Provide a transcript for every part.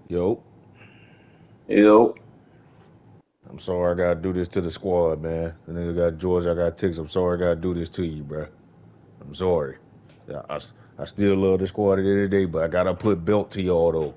Yo, Yo, I'm sorry I gotta do this to the squad, man. The nigga got George, I got Ticks. I'm sorry I gotta do this to you, bro. I'm sorry. I still love the squad at the end of the day, but I gotta put belt to y'all though.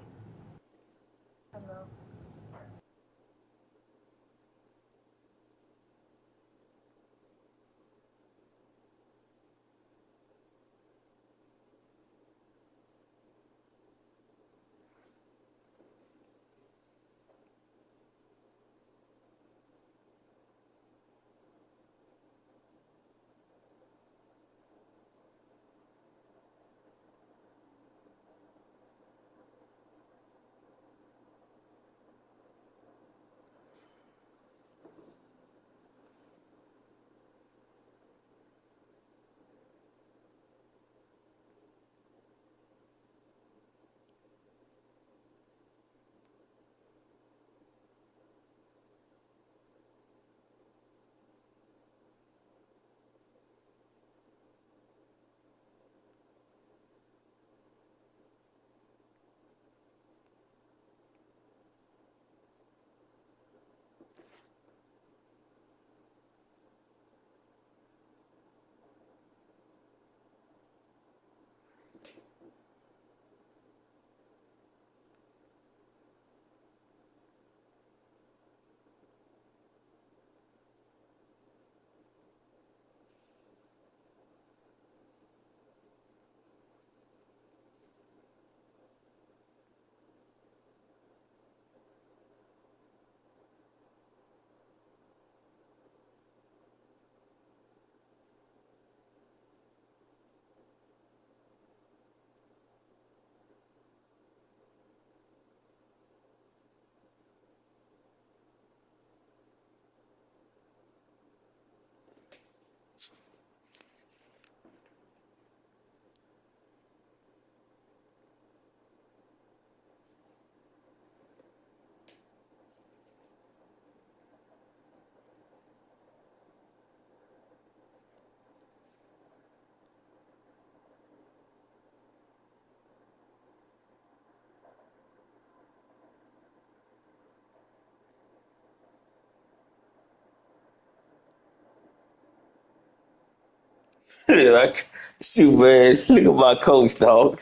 like, shoot, man, look at my coach, dog.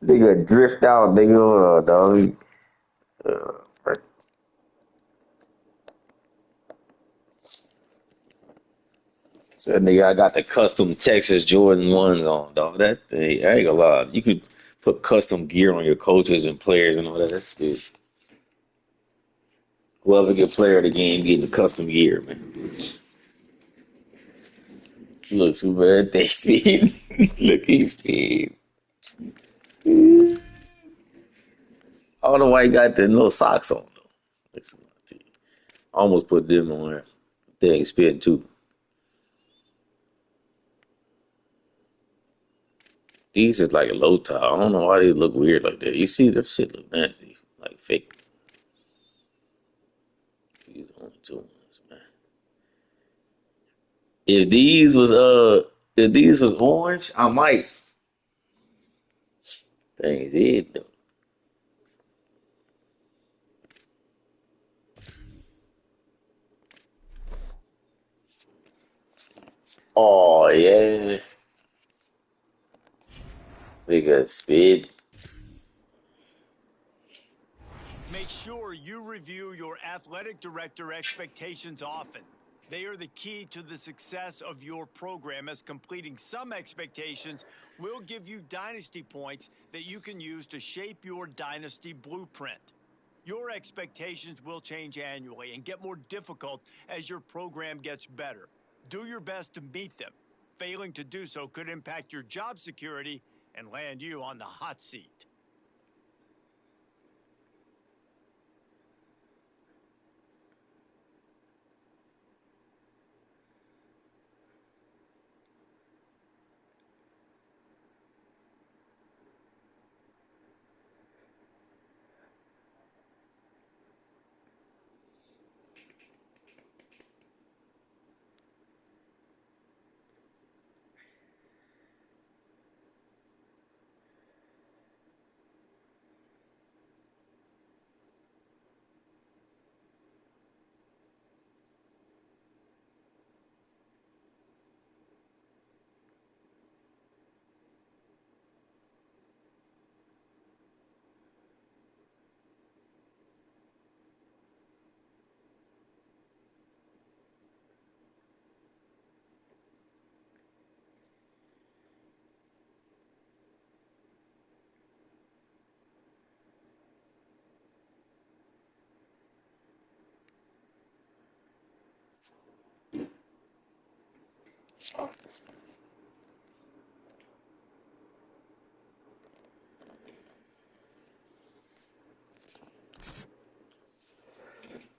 Nigga drift out, nigga, dog. Uh, so, nigga, I got the custom Texas Jordan ones on, dog. That thing, I ain't gonna lie. You could put custom gear on your coaches and players and all that. That's good. Whoever get player of the game getting the custom gear, man. Look, super, they speed. Look, he's speed. I don't know why he got the little socks on though. Listen to you. I almost put them on there. They ain't spitting too. These is like a low top. I don't know why they look weird like that. You see, their shit look nasty, like fake. These are only two ones, man. If these was if these was orange, I might. Things did though. Oh yeah, bigger speed. Make sure you review your athletic director expectations often. They are the key to the success of your program, as completing some expectations will give you dynasty points that you can use to shape your dynasty blueprint. Your expectations will change annually and get more difficult as your program gets better. Do your best to meet them. Failing to do so could impact your job security and land you on the hot seat.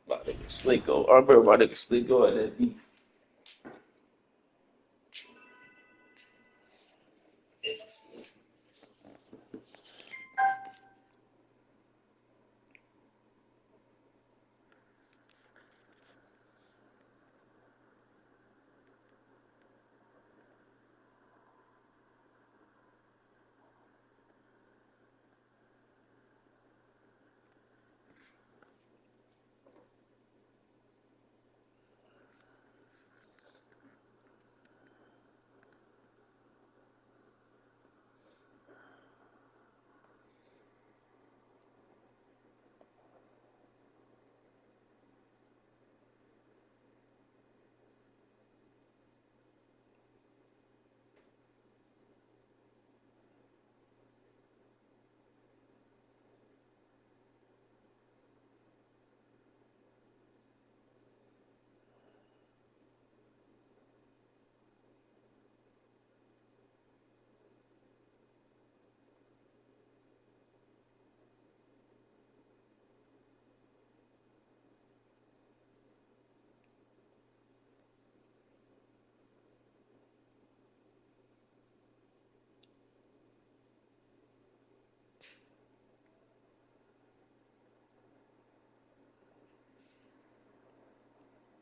My nigga Slinko. I remember my nigga Slinko at that beat.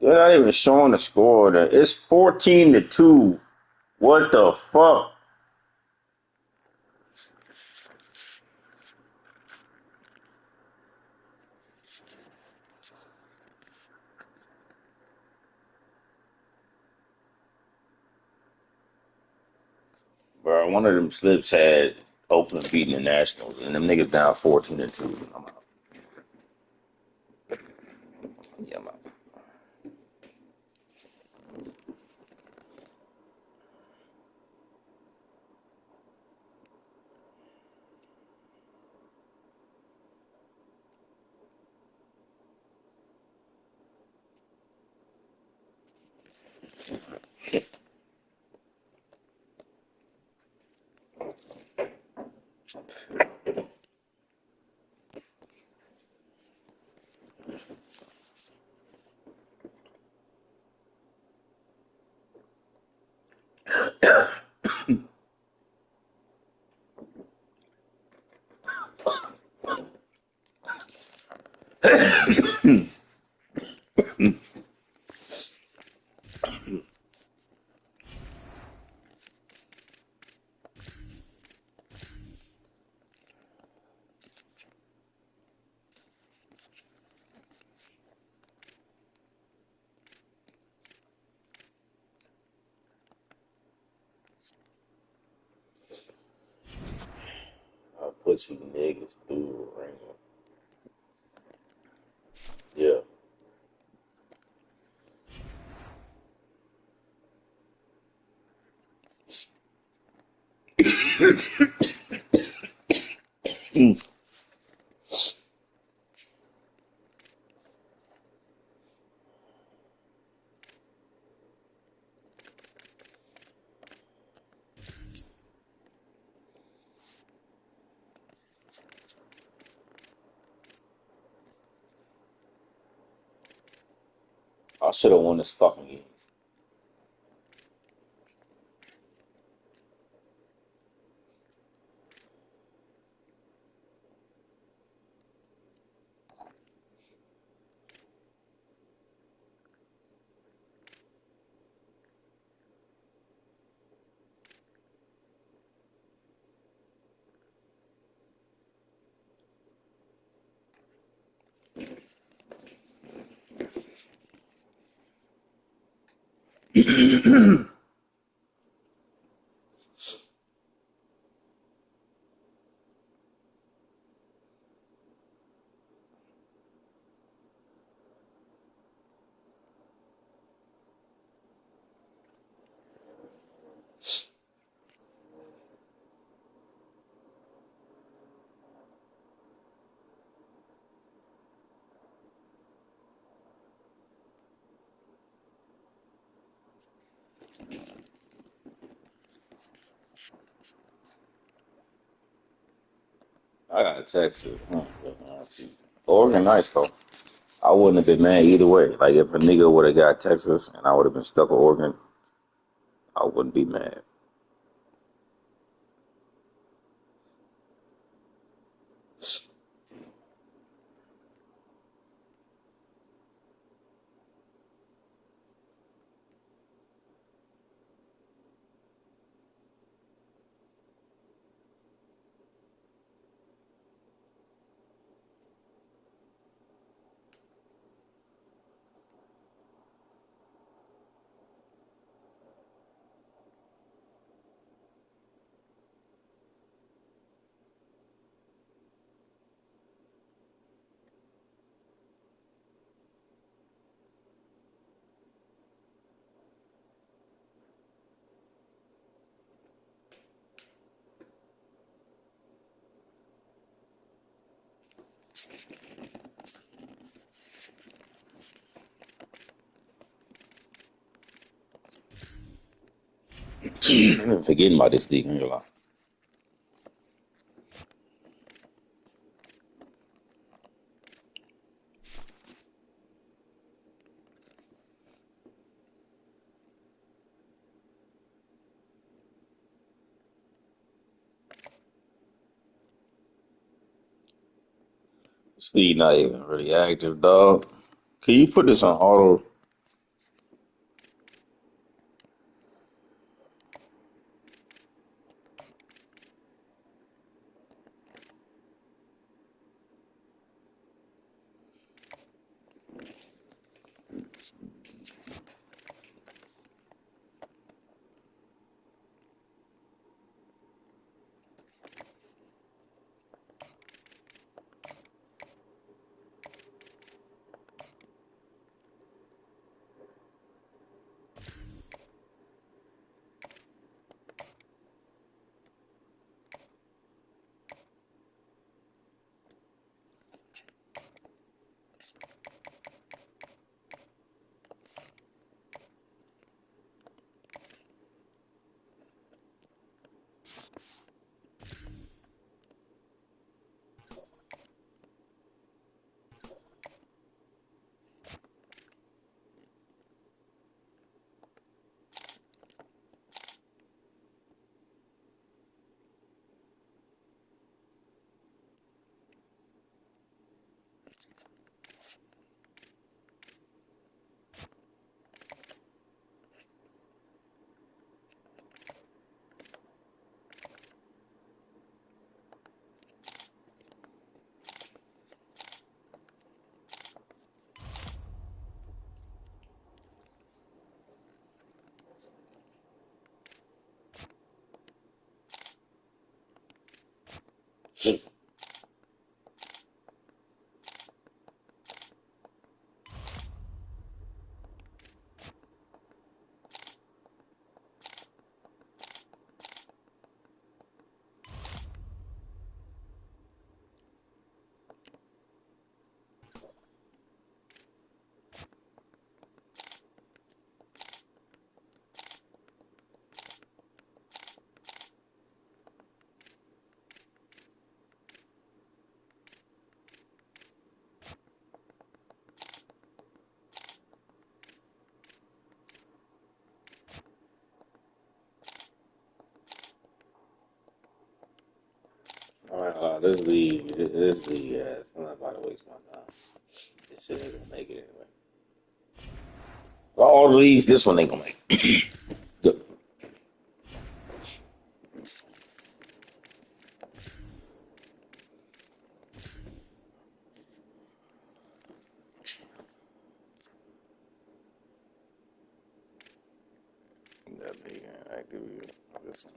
They're not even showing the score. It's 14-2. What the fuck? Bro, one of them slips had Oakland beating the Nationals, and them niggas down 14-2. I'm out. Yeah, I'm out. I'll put you niggas through the ringer. Yeah. I should have won this fucking game. I got Texas. I see. Oregon nice though. I wouldn't have been mad either way. Like if a nigga would have got Texas and I would have been stuck with Oregon, I wouldn't be mad. I've been forgetting about this league. I ain't gonna lie. This league not even really active, dog. Can you put this on auto? All right, this league, I'm not about to waste my time. This shit ain't gonna make it anyway. All the leagues, this one ain't gonna make it. Good. That league ain't active either. This one.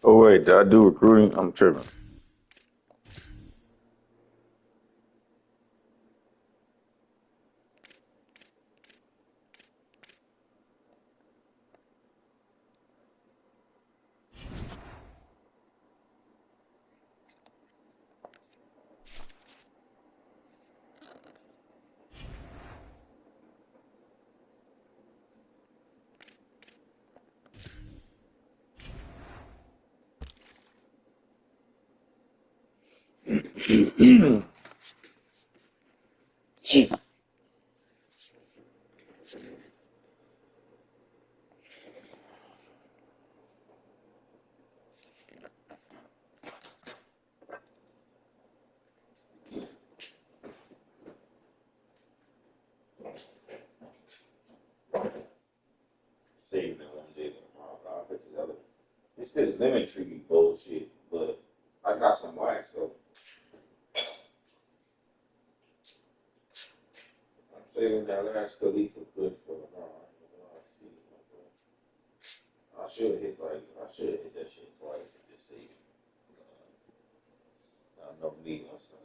Oh wait, did I do recruiting? I'm tripping. Saving it one day. I'll put this other. This lemon tree bullshit, but I got some wax though. I'm saving that last Khalifa push for tomorrow. I should hit that shit twice and just save it. No need on stuff.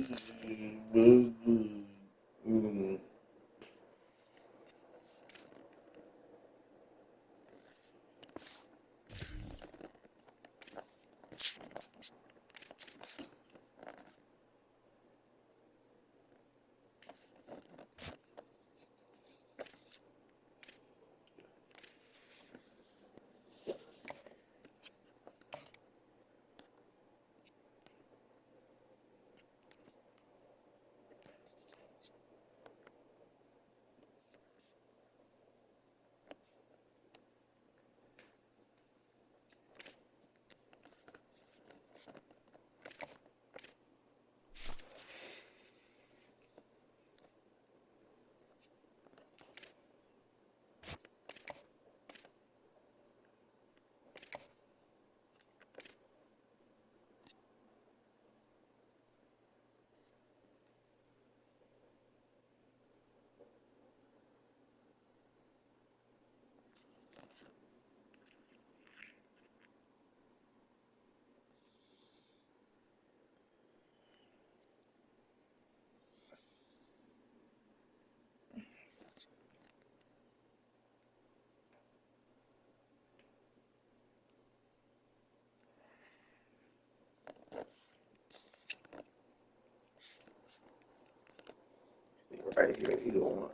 Mm. Right here, either one.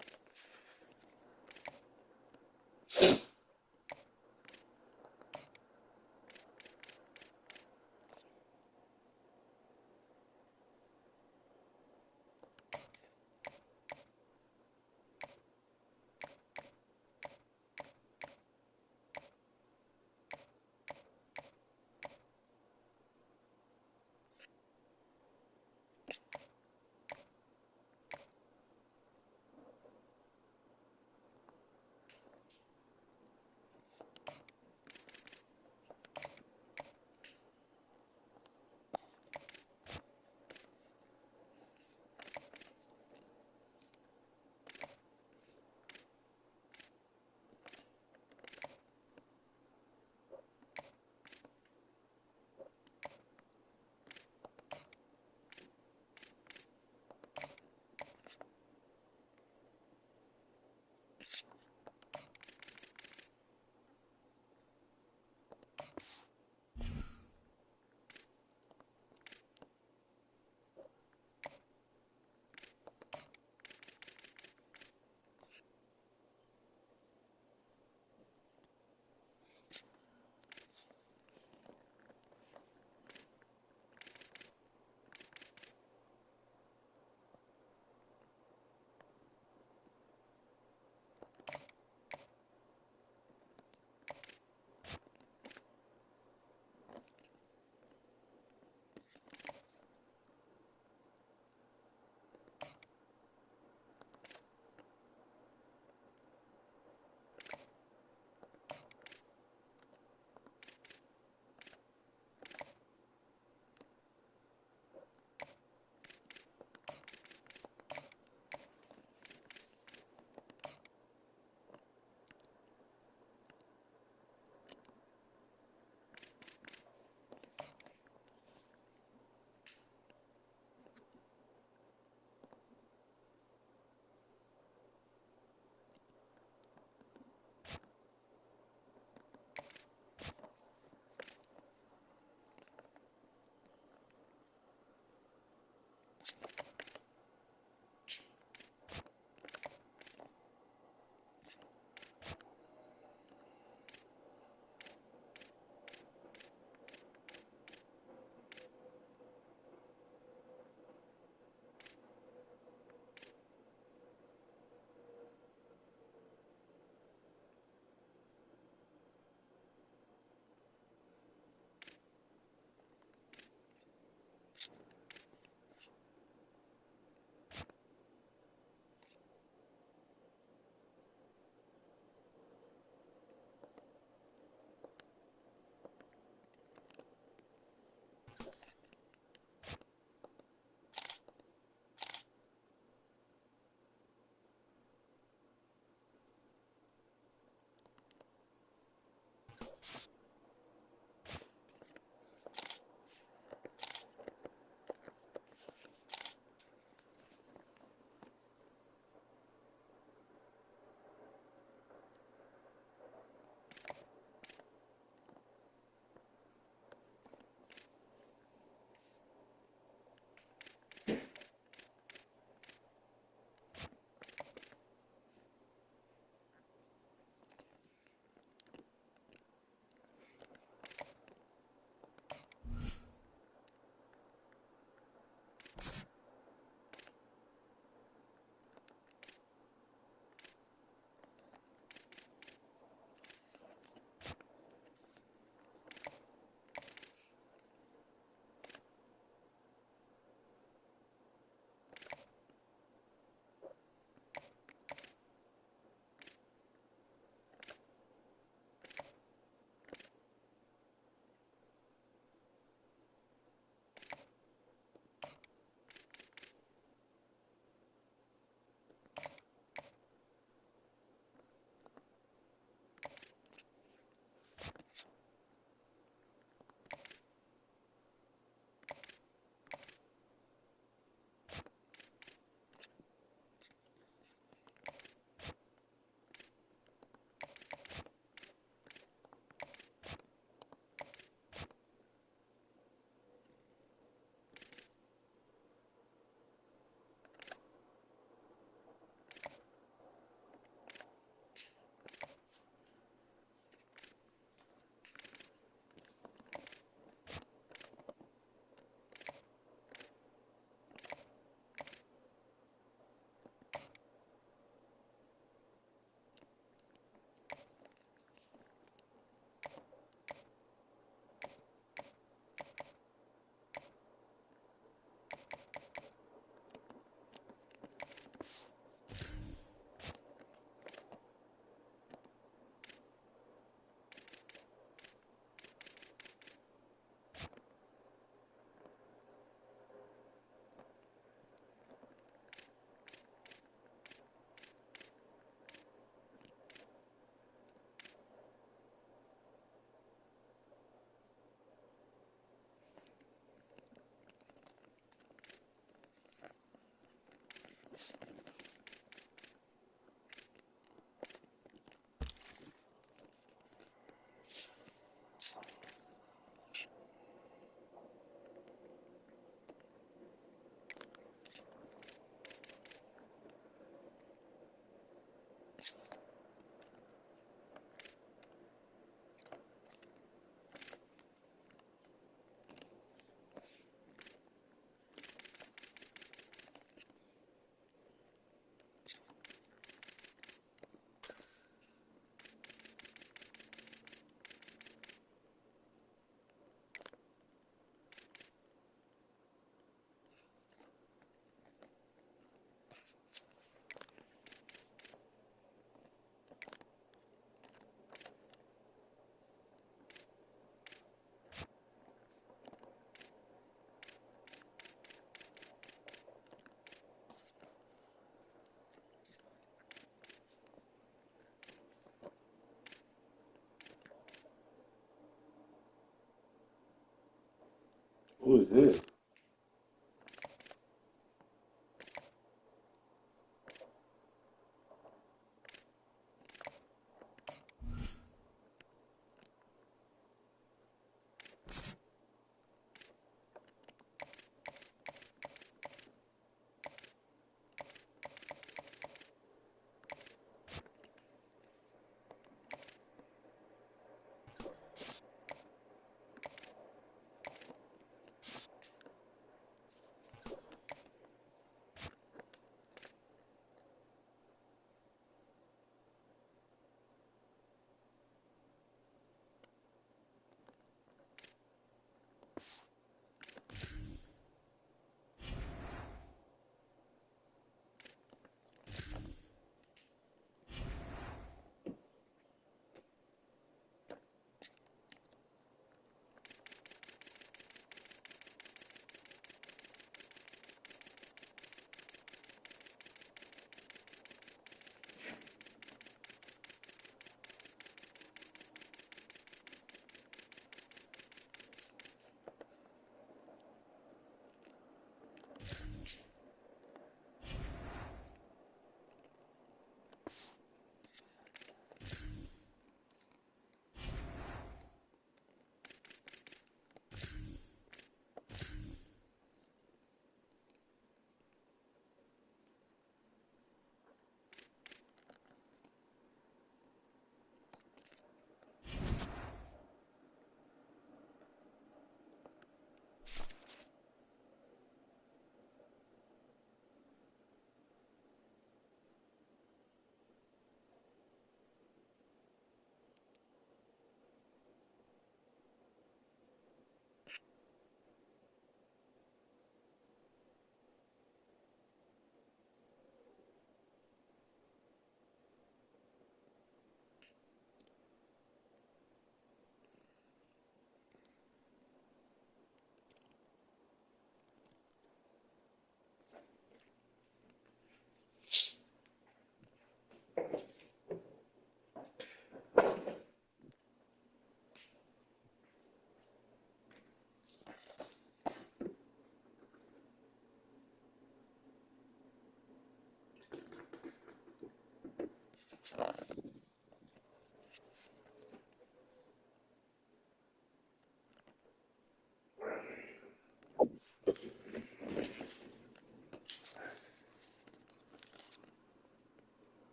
Who is this?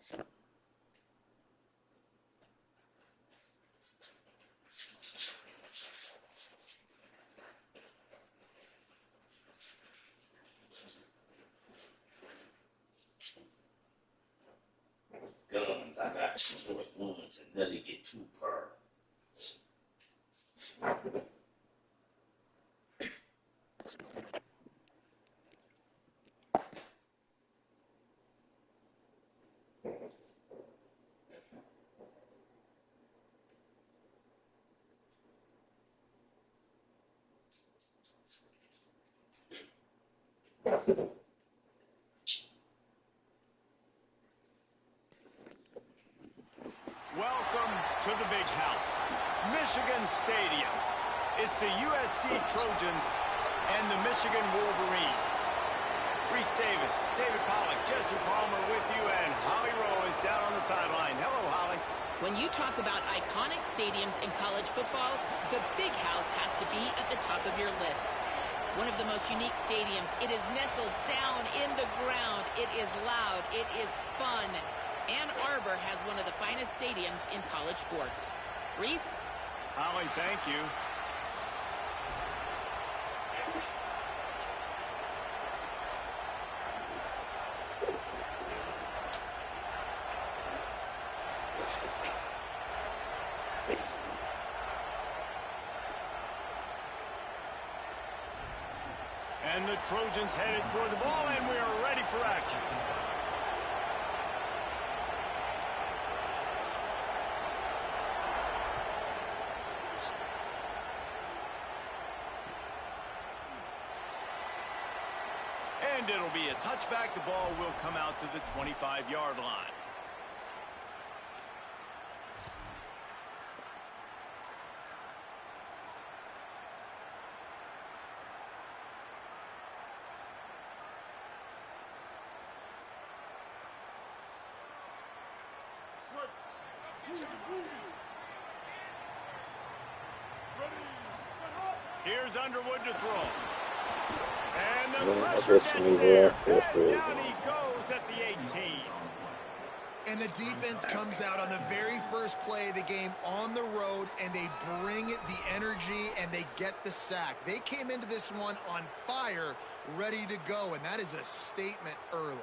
Guns, I got short ones and never get too per. Welcome to the big house, Michigan Stadium. It's the USC Trojans and the Michigan Wolverines. Reese Davis, David Pollack, Jesse Palmer with you, and Holly Rowe is down on the sideline. Hello, Holly. When you talk about iconic stadiums in college football, the Big House has to be at the top of your list. One of the most unique stadiums. It is nestled down in the ground. It is loud. It is fun. Ann Arbor has one of the finest stadiums in college sports. Reese? Holly, thank you. And the Trojans headed toward the ball, and we are ready for action. And it'll be a touchback. The ball will come out to the 25-yard line. Here's Underwood to throw. And the pressure gets there. And down he goes at the 18. And the defense comes out on the very first play of the game on the road, and they bring the energy, and they get the sack. They came into this one on fire, ready to go, and that is a statement early.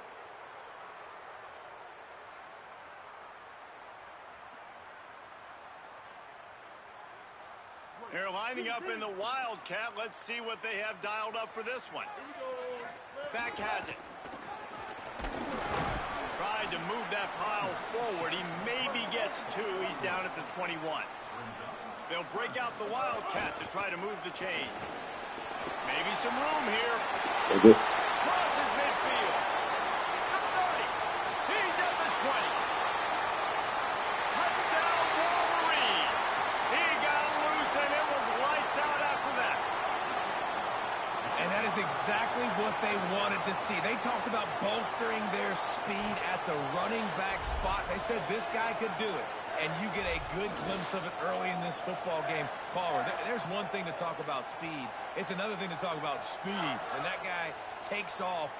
They're lining up in the Wildcat. Let's see what they have dialed up for this one. Back has it. Tried to move that pile forward. He maybe gets two. He's down at the 21. They'll break out the Wildcat to try to move the chains. Maybe some room here. Crosses midfield. The 30. He's at the 20. Touchdown Wolverines. He got loose and it was lights out after that. And that is exactly what they wanted to see. They talked about bolstering their speed at the running back spot. They said this guy could do it. And you get a good glimpse of it early in this football game. Palmer, there's one thing to talk about speed. It's another thing to talk about speed. And that guy takes off,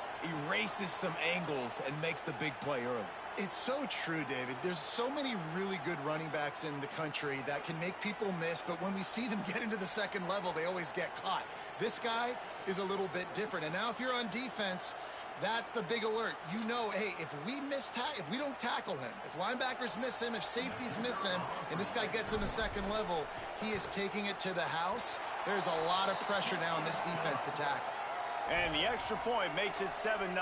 erases some angles, and makes the big play early. It's so true, David. There's so many really good running backs in the country that can make people miss, but when we see them get into the second level, they always get caught. This guy is a little bit different. And now if you're on defense, that's a big alert. You know, hey, if we don't tackle him, if linebackers miss him, if safeties miss him, and this guy gets in the second level, he is taking it to the house. There's a lot of pressure now in this defense to tackle. And the extra point makes it 7-0.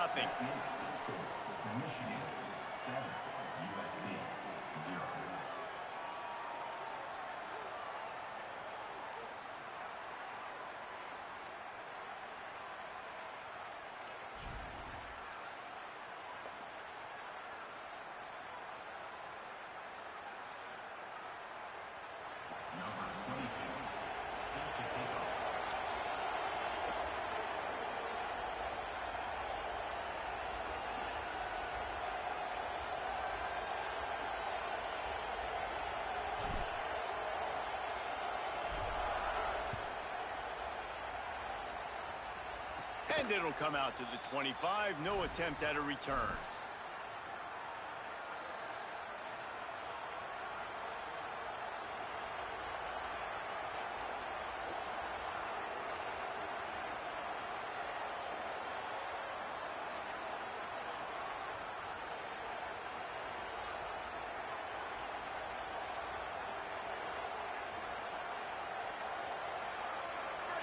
And it'll come out to the 25. No attempt at a return.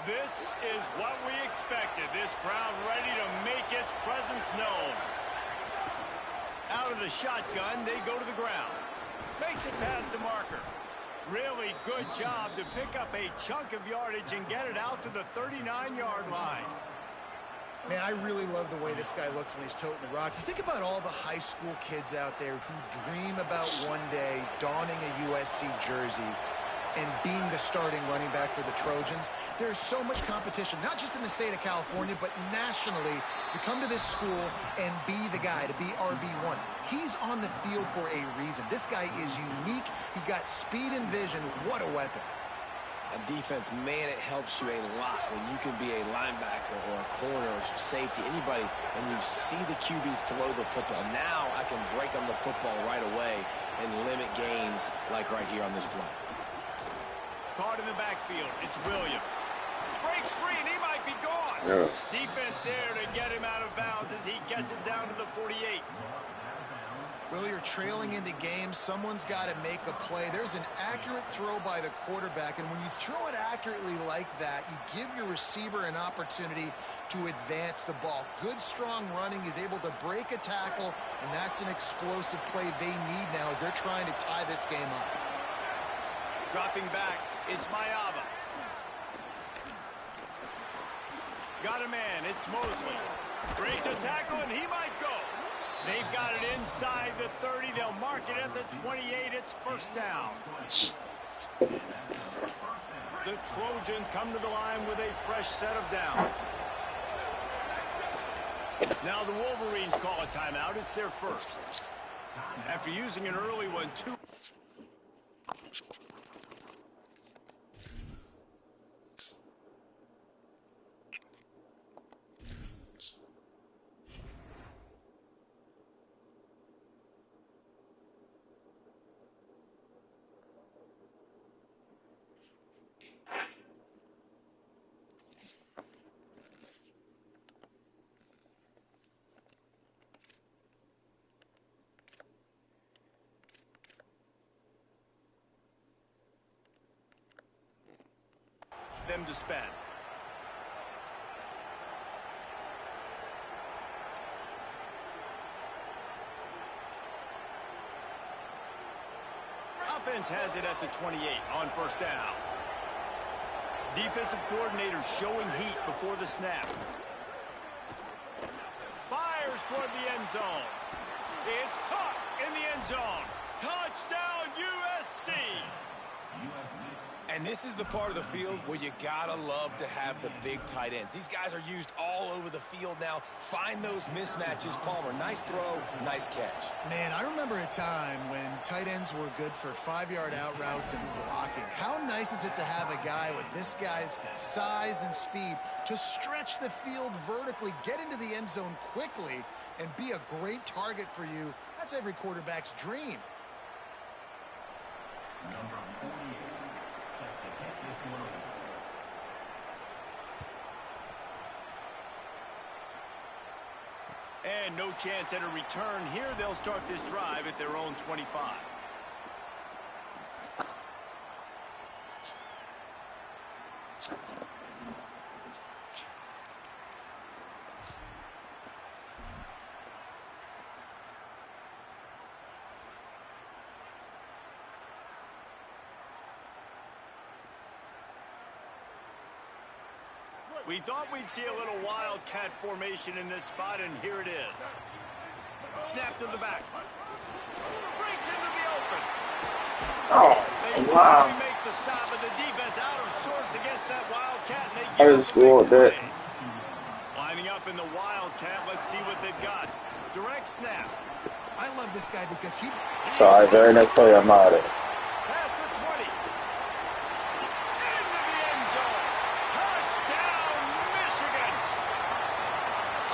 This is what we expected. This crowd ready to make its presence known. Out of the shotgun, they go to the ground. Makes it past the marker. Really good job to pick up a chunk of yardage and get it out to the 39-yard line. Man, I really love the way this guy looks when he's toting the rock. You think about all the high school kids out there who dream about one day donning a USC jersey and being the starting running back for the Trojans. There's so much competition, not just in the state of California, but nationally, to come to this school and be the guy, to be RB1. He's on the field for a reason. This guy is unique. He's got speed and vision. What a weapon. On defense, man, it helps you a lot when you can be a linebacker or a corner or safety, anybody, and you see the QB throw the football. Now I can break on the football right away and limit gains like right here on this play. Caught in the backfield. It's Williams. Breaks free, and he might be gone. Yeah. Defense there to get him out of bounds as he gets it down to the 48. Will, you're trailing into games. Someone's got to make a play. There's an accurate throw by the quarterback, and when you throw it accurately like that, you give your receiver an opportunity to advance the ball. Good, strong running. He's able to break a tackle, and that's an explosive play they need now as they're trying to tie this game up. Dropping back, it's Mayava. Got a man, it's Mosley. Breaks a tackle, and he might go. They've got it inside the 30. They'll mark it at the 28. It's first down. The Trojans come to the line with a fresh set of downs. Now the Wolverines call a timeout. It's their first. After using an early one, too. Them to spend. Offense has it at the 28 on first down. Defensive coordinator showing heat before the snap. Fires toward the end zone. It's caught in the end zone. Touchdown USC. And this is the part of the field where you gotta love to have the big tight ends. These guys are used all over the field now. Find those mismatches. Palmer, nice throw, nice catch. Man, I remember a time when tight ends were good for 5-yard out routes and blocking. How nice is it to have a guy with this guy's size and speed to stretch the field vertically, get into the end zone quickly, and be a great target for you? That's every quarterback's dream. Number 48, set to kick this one away. And no chance at a return here. They'll start this drive at their own 25. We thought we'd see a little wildcat formation in this spot, and here it is. Snap to the back. Breaks into the open. Oh, They wow. finally make the stop, and the defense out of sorts against that wildcat, and they I give just up the big scored that. play. Lining up in the wildcat, let's see what they've got. Direct snap. I love this guy because he... Sorry, very next play, I'm out of it. Past the 20. Into the end zone. Touchdown, Michigan.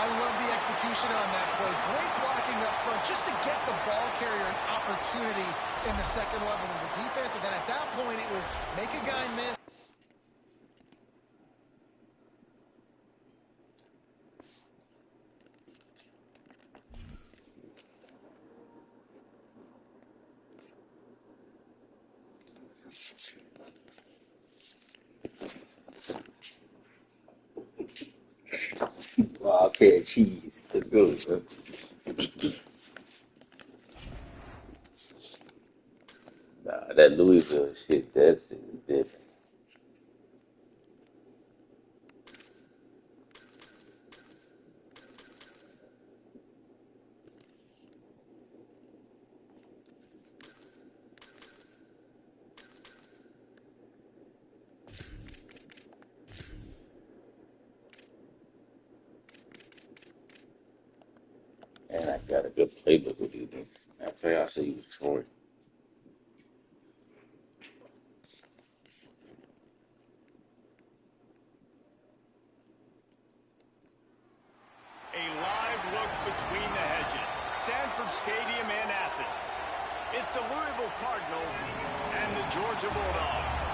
I love the execution on that play. Great blocking up front just to get the ball carrier an opportunity in the second level of the defense. And then at that point, it was make a guy miss. Wildcat cheese. Let's go, bro. Nah, that Louisville shit, that's different. And I got a good playbook with you, dude. After I say you was Troy. A live look between the hedges. Sanford Stadium in Athens. It's the Louisville Cardinals and the Georgia Bulldogs.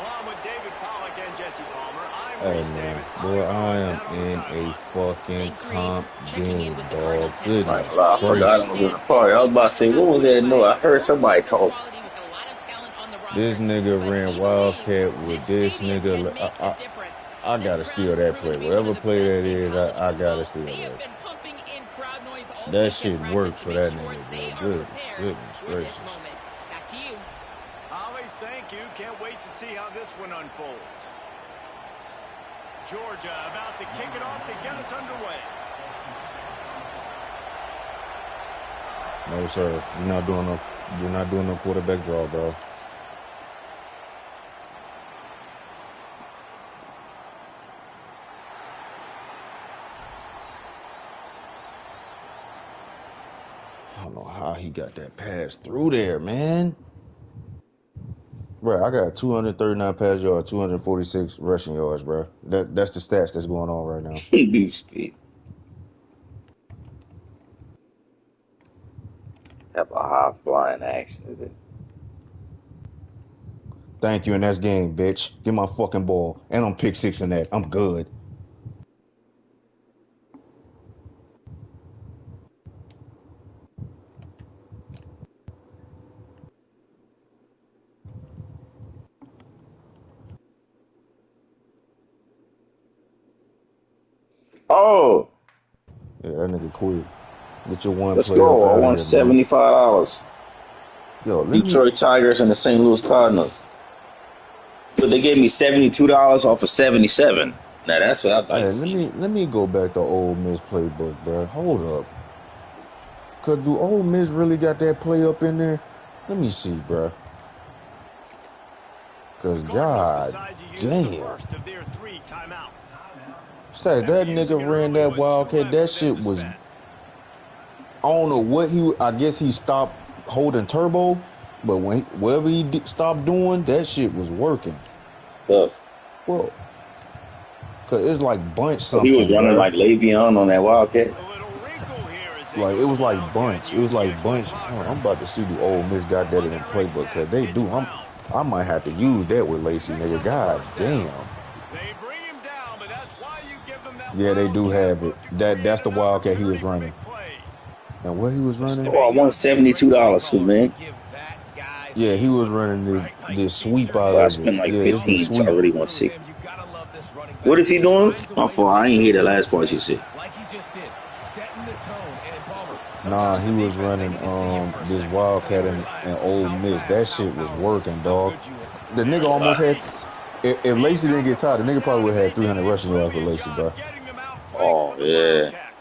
Along with David Pollack and Jesse Palmer, I'm Hey Reese man, Davis. boy, Holly I Rollins am down on the in a sideline. fucking Thanks, Reese. comp Checking in game, with the dog. Cardinals head Goodness coach. Like, wow, I He forgot I gracious. was in the understands party. this I was team's about to say, what was historically that? No, good, I heard but also somebody deserves talk. quality with a lot of talent on the This rosters. nigga But ran he believes Wildcat this with this stadium nigga. can make a difference. I This gotta crowd steal has that proven play. to be one Whatever of the play best that in is, college I gotta football. steal They have that. been pumping in crowd noise all That week in shit practice works to for make that sure nigga, they bro. are Good, prepared goodness for this gracious. moment. Back to you. Holly, thank you. Can't wait to see how this one unfolds. Georgia about to kick it off to get us underway. No, sir. You're not doing no quarterback draw, bro. I don't know how he got that pass through there, man. Bro, I got 239 pass yards, 246 rushing yards, bro. That's the stats that's going on right now. Beef speed. Have a high flying action, is it? Thank you, and that's game, bitch. Get my fucking ball. And I'm pick six in that. I'm good. Oh, Yeah, that nigga quit. Get your one let's play up go. I out of won here, man. $75. Yo, Detroit Tigers and the St. Louis Cardinals. But they gave me $72 off of 77. Now that's what I'd like hey, to see. let me go back to Ole Miss playbook, bro. Hold up. Cause do Ole Miss really got that play up in there? Let me see, bro. Cause The Cardinals god decide to use the damn. first of their 3 timeouts. Say After that using nigga it ran early that with 2 Wildcat. left That for them shit to was, spend. I don't know what I guess he stopped holding turbo, but whatever he stopped doing, that shit was working. Stuff. Well, cause it's like bunch So he was something, running bro. like Le'Veon on that Wildcat. A little wrinkle here as they Like go it to was the like Wildcat bunch. It was use the like extra bunch. Oh, blocker. I'm about to see the Ole Miss got that On in the their right playbook, snap, cause they it's do. Brown. I might have to use that with Lacey, Picks nigga. up the God first down. damn. They bring him down, but that's why you give them that Yeah, they do Wildcat have it. look to That's create the an Wildcat he was opportunity for running. big plays. And what he was Let's running? go. I They won use that great play $72 too, caller to man. give that guy Yeah, the he was football, running right? Like this sweep feature out Well, I him. of it. spent like Yeah, The it's the 15, offense so I sweep. already goes won through 60. him. You gotta love this running What back. is He he just doing? finds a Oh, way to for I make ain't hear those the last plays part you happen. said. Like he just did, setting the tone. And Palmer, Nah, sometimes he the was defense, they running need to see you for a this second so they Wildcat and realize Ole how Miss. fast, That how shit was powerful, working, how dog. good you are. The nigga There's almost had. Lacey. If He's Lacey didn't got get the tired, the first nigga down, probably and would have they had did 300 a rushing yards for brilliant Lacey, job bro. getting him outflanked Oh, with the yeah. Wildcat.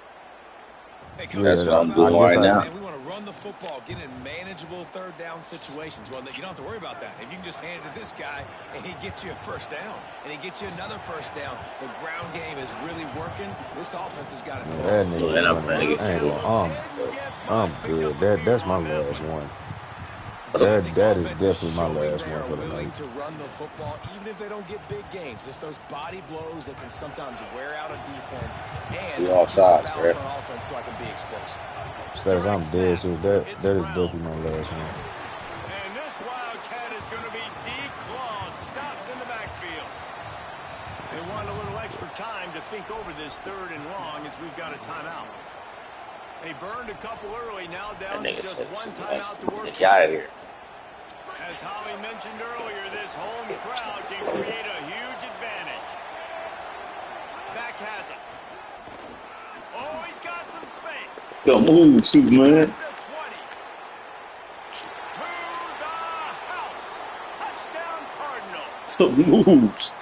Hey, Coach, That's let's what talk Yeah, I'm about I doing the guess right I. offense, now. man. We want to run the football, get in manageable third down situations. Well, you don't have to worry about that. If you can just hand it to this guy and he gets you a first down and he gets you another first down, the ground game is really working. This offense has got it Man, flowing. that Oh, nigga and I'm running. playing I against ain't Troy. gonna. Didn't get I'm much. Picked up good. a few That's my on that last one. one. I think That is offense is definitely my showing last they one are for the willing night. to run the football, even if they don't get big gains. Just those body blows that can sometimes wear out a defense and We keep the offsides, balance bro. on offense so I can be explosive. Status, Direct I'm dead. snap. So It's that is Brown. definitely my last one. And this Wildcat is going to be declawed, stopped in the backfield. They want a little extra time to think over this third and long as we've got a timeout. They burned a couple early, now That down to nigga just said, one thanks timeout for to the work Get with. out of here. As Holly mentioned earlier, this home crowd can create a huge advantage. Back has it. The move, Superman. The 20. To the house. Touchdown, Cardinals. The moves.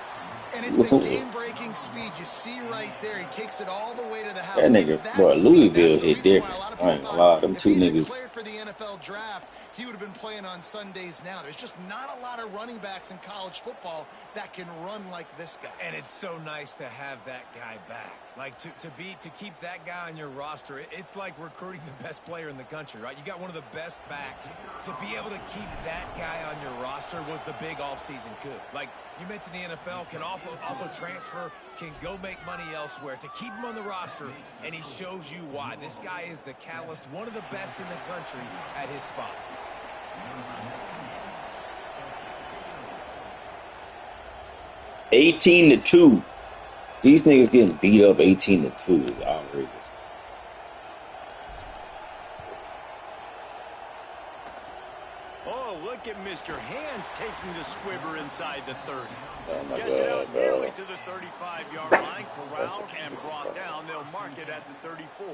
And it's the game-breaking speed you see right there. He takes it all the way to the house. That It's nigga, that bro, speed. Louisville That's the hit reason why a different. lot of I people ain't gonna thought lie. Them if two he had niggas. declared for the NFL draft, he would have been playing on Sundays now. There's just not a lot of running backs in college football that can run like this guy. And it's so nice to have that guy back. Like, to keep that guy on your roster, it's like recruiting the best player in the country, right? You got one of the best backs. To be able to keep that guy on your roster was the big offseason coup. Like, you mentioned the NFL can also transfer, can go make money elsewhere. To keep him on the roster, and he shows you why. This guy is the catalyst, one of the best in the country at his spot. 18-2. These niggas getting beat up 18-2 is outrageous. Oh, look at Mr. Hands taking the squibber inside the 30. Oh my Gets it God, out bro. nearly to the 35-yard line, corralled and brought down. They'll mark it at the 34.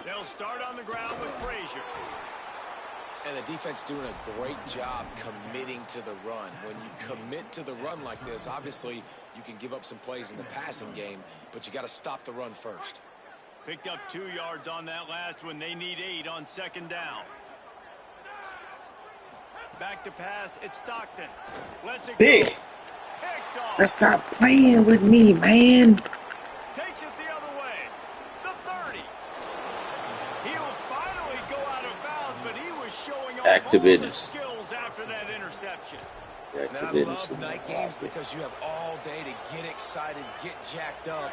They'll start on the ground with Frazier. And the defense doing a great job committing to the run. When you commit to the run like this, obviously you can give up some plays in the passing game, but you got to stop the run first. Picked up 2 yards on that last one. They need 8 on second down. Back to pass. It's Stockton. Let's it Big. go. Picked off. Let's stop playing with me, man. Takes it the other way. The 30. He'll finally go out of bounds, but he was showing off Back to all the business. skills after that interception. Back And to I business. love night games because you have all day to get excited, get jacked up,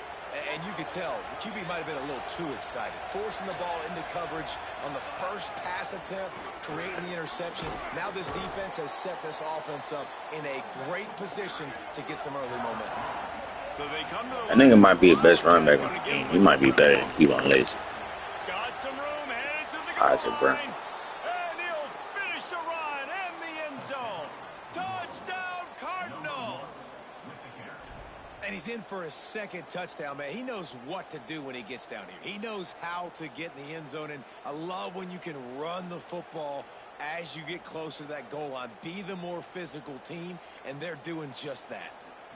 and you could tell QB might have been a little too excited. Forcing the ball into coverage on the first pass attempt, creating the interception. Now this defense has set this offense up in a great position to get some early momentum. So they come to the I think it might be the line. best running back. Gonna get He might be better than Kevon Lacy. Got some room, headed to the Isaac goal Brown. line, and he'll finish the run and the end zone. Touchdown, Cardinals! And he's in for his second touchdown, man. He knows what to do when he gets down here. He knows how to get in the end zone, and I love when you can run the football as you get closer to that goal line. Be the more physical team, and they're doing just that.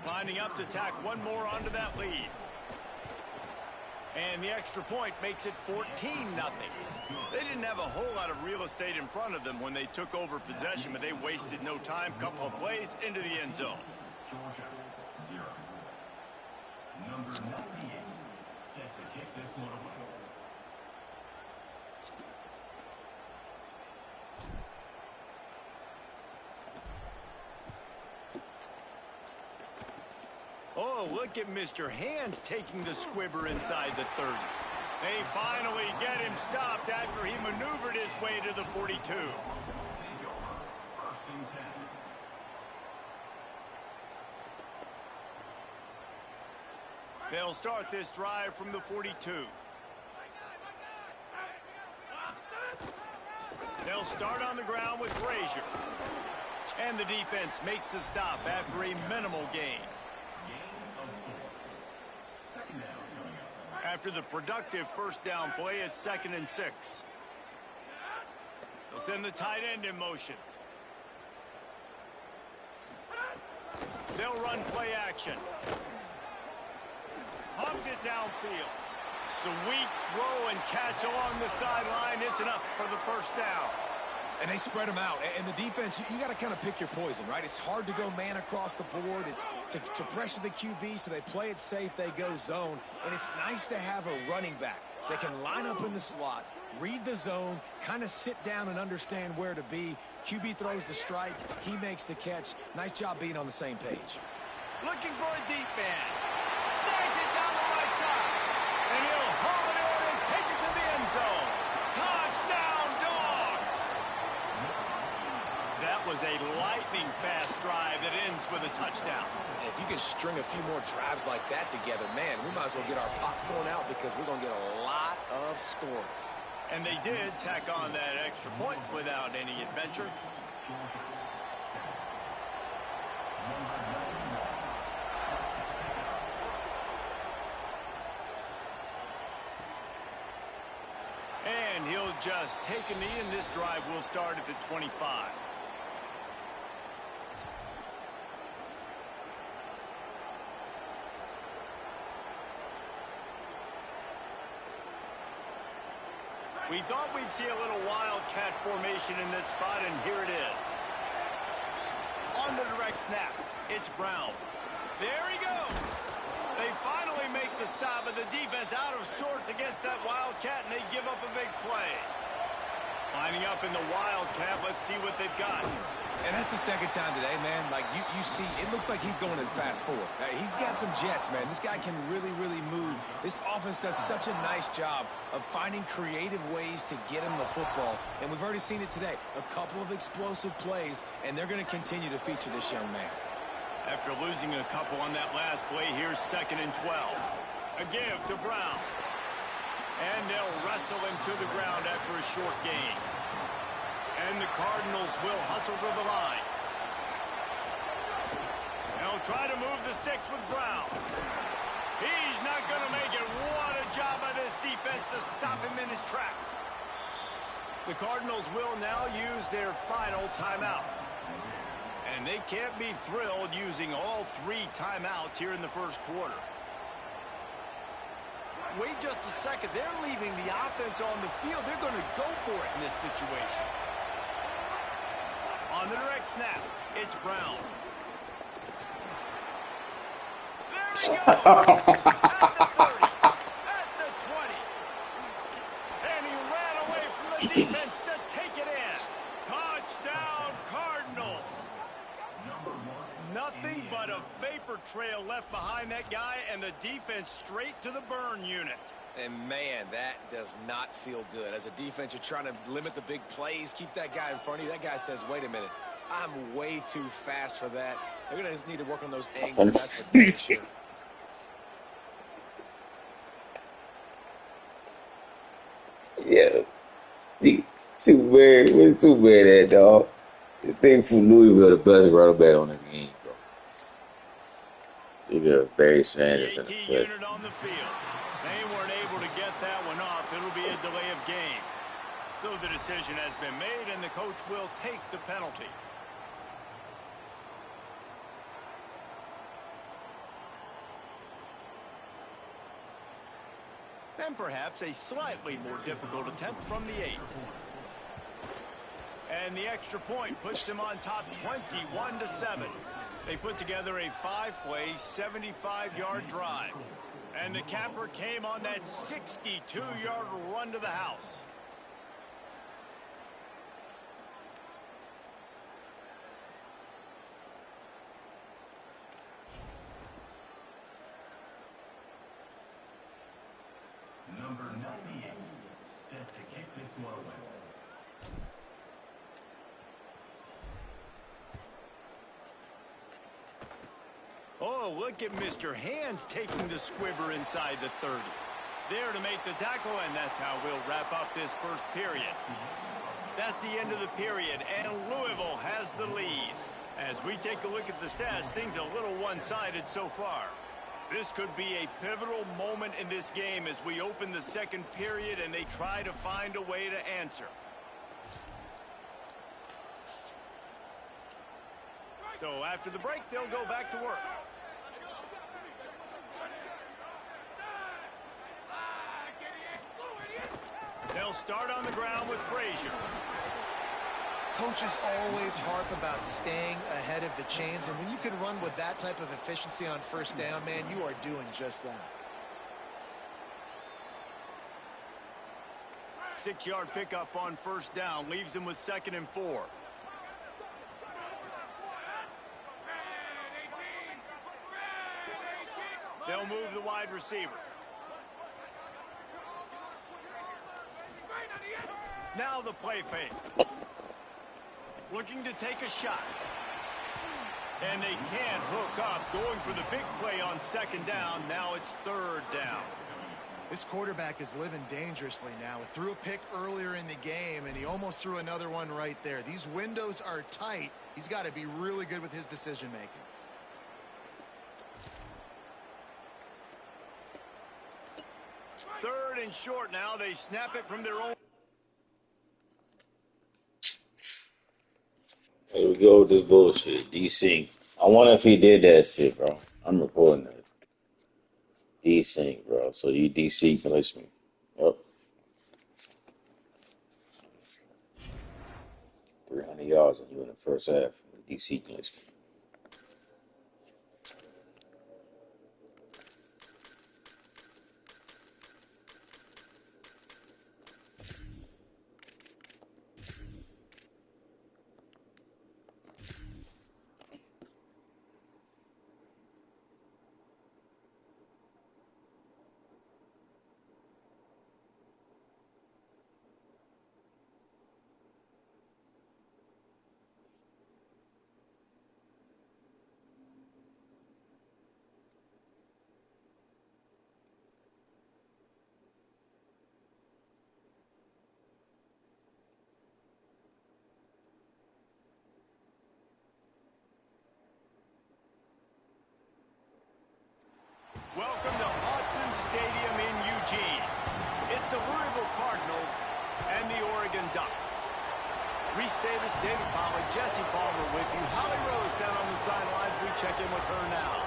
Lining up to tack one more onto that lead. And the extra point makes it 14-0. They didn't have a whole lot of real estate in front of them when they took over possession, but they wasted no time. Couple of plays into the end zone. Georgia, 0. Number 98, set to kick this one away. Oh, look at Mr. Hands taking the squibber inside the 30. They finally get him stopped after he maneuvered his way to the 42. First and 10. They'll start this drive from the 42. They'll start on the ground with Frazier. And the defense makes the stop after a minimal gain. After the productive first down play, it's 2nd and 6. They'll send the tight end in motion. They'll run play action. Pumps it downfield. Sweet throw and catch along the sideline. It's enough for the first down. And they spread them out. And the defense, you got to kind of pick your poison, right? It's hard to go man across the board. It's to pressure the QB, so they play it safe, they go zone. And it's nice to have a running back that can line up in the slot, read the zone, kind of sit down and understand where to be. QB throws the strike. He makes the catch. Nice job being on the same page. Looking for a deep man. Snags it down the right side. And he'll haul it in and take it to the end zone. Touchdown, Dogs! That was a light lightning fast drive that ends with a touchdown. If you can string a few more drives like that together, man, we might as well get our popcorn out because we're going to get a lot of scoring. And they did tack on that extra point without any adventure. And he'll just take a knee, and this drive will start at the 25. We thought we'd see a little wildcat formation in this spot, and here it is. On the direct snap, it's Brown. There he goes. They finally make the stop, and the defense out of sorts against that wildcat, and they give up a big play. Lining up in the wildcat, let's see what they've got. And that's the second time today, man. Like, you see, it looks like he's going in fast forward. He's got some jets, man. This guy can really, really move. This offense does such a nice job of finding creative ways to get him the football. And we've already seen it today. A couple of explosive plays, and they're going to continue to feature this young man. After losing a couple on that last play, here's 2nd and 12. A give to Brown. And they'll wrestle him to the ground after a short gain. And the Cardinals will hustle to the line. They'll try to move the sticks with Brown. He's not going to make it. What a job by this defense to stop him in his tracks. The Cardinals will now use their final timeout. And they can't be thrilled using all 3 timeouts here in the first quarter. Wait just a second. They're leaving the offense on the field. They're going to go for it in this situation. On the direct snap, it's Brown. There he goes! At the 30, at the 20. And he ran away from the defense to take it in. Touchdown, Cardinals. Nothing but a vapor trail left behind that guy, and the defense straight to the burn unit. And, man, that does not feel good. As a defense, you're trying to limit the big plays, keep that guy in front of you. That guy says, wait a minute, I'm way too fast for that. They're going to just need to work on those angles. That's for damn sure. Yeah. Too bad. What's too bad at, dog? I think for Louisville, the best running back on this game, bro. You got Barry Sanders in the The AT flesh. unit on the field. They weren't able to get that one off. It'll be a delay of game. So the decision has been made, and the coach will take the penalty. And perhaps a slightly more difficult attempt from the 8. And the extra point puts them on top 21-7. They put together a 5-play, 75-yard drive. And the capper came on that 62-yard run to the house. Number 98, set to kick this one away. Oh, look at Mr. Hands taking the squibber inside the 30. There to make the tackle, and that's how we'll wrap up this first period. That's the end of the period, and Louisville has the lead. As we take a look at the stats, things a little one-sided so far. This could be a pivotal moment in this game as we open the second period and they try to find a way to answer. So after the break, they'll go back to work. They'll start on the ground with Frazier. Coaches always harp about staying ahead of the chains, and when you can run with that type of efficiency on first down, man, you are doing just that. 6-yard pickup on first down leaves them with 2nd and 4. They'll move the wide receiver. Now the play fake. Looking to take a shot. And they can't hook up. Going for the big play on second down. Now it's third down. This quarterback is living dangerously now. He threw a pick earlier in the game, and he almost threw another one right there. These windows are tight. He's got to be really good with his decision-making. Third and short now. They snap it from their own. Here we go with this bullshit. D-Sync. I wonder if he did that shit, bro. I'm recording that. D-Sync, bro. So you D-Sync can listen. Yep. 300 yards on you in the first half. D-Sync can listen. Welcome to Autzen Stadium in Eugene. It's the Louisville Cardinals and the Oregon Ducks. Reese Davis, David Pollack, Jesse Palmer with you. Holly Rose down on the sidelines. We check in with her now.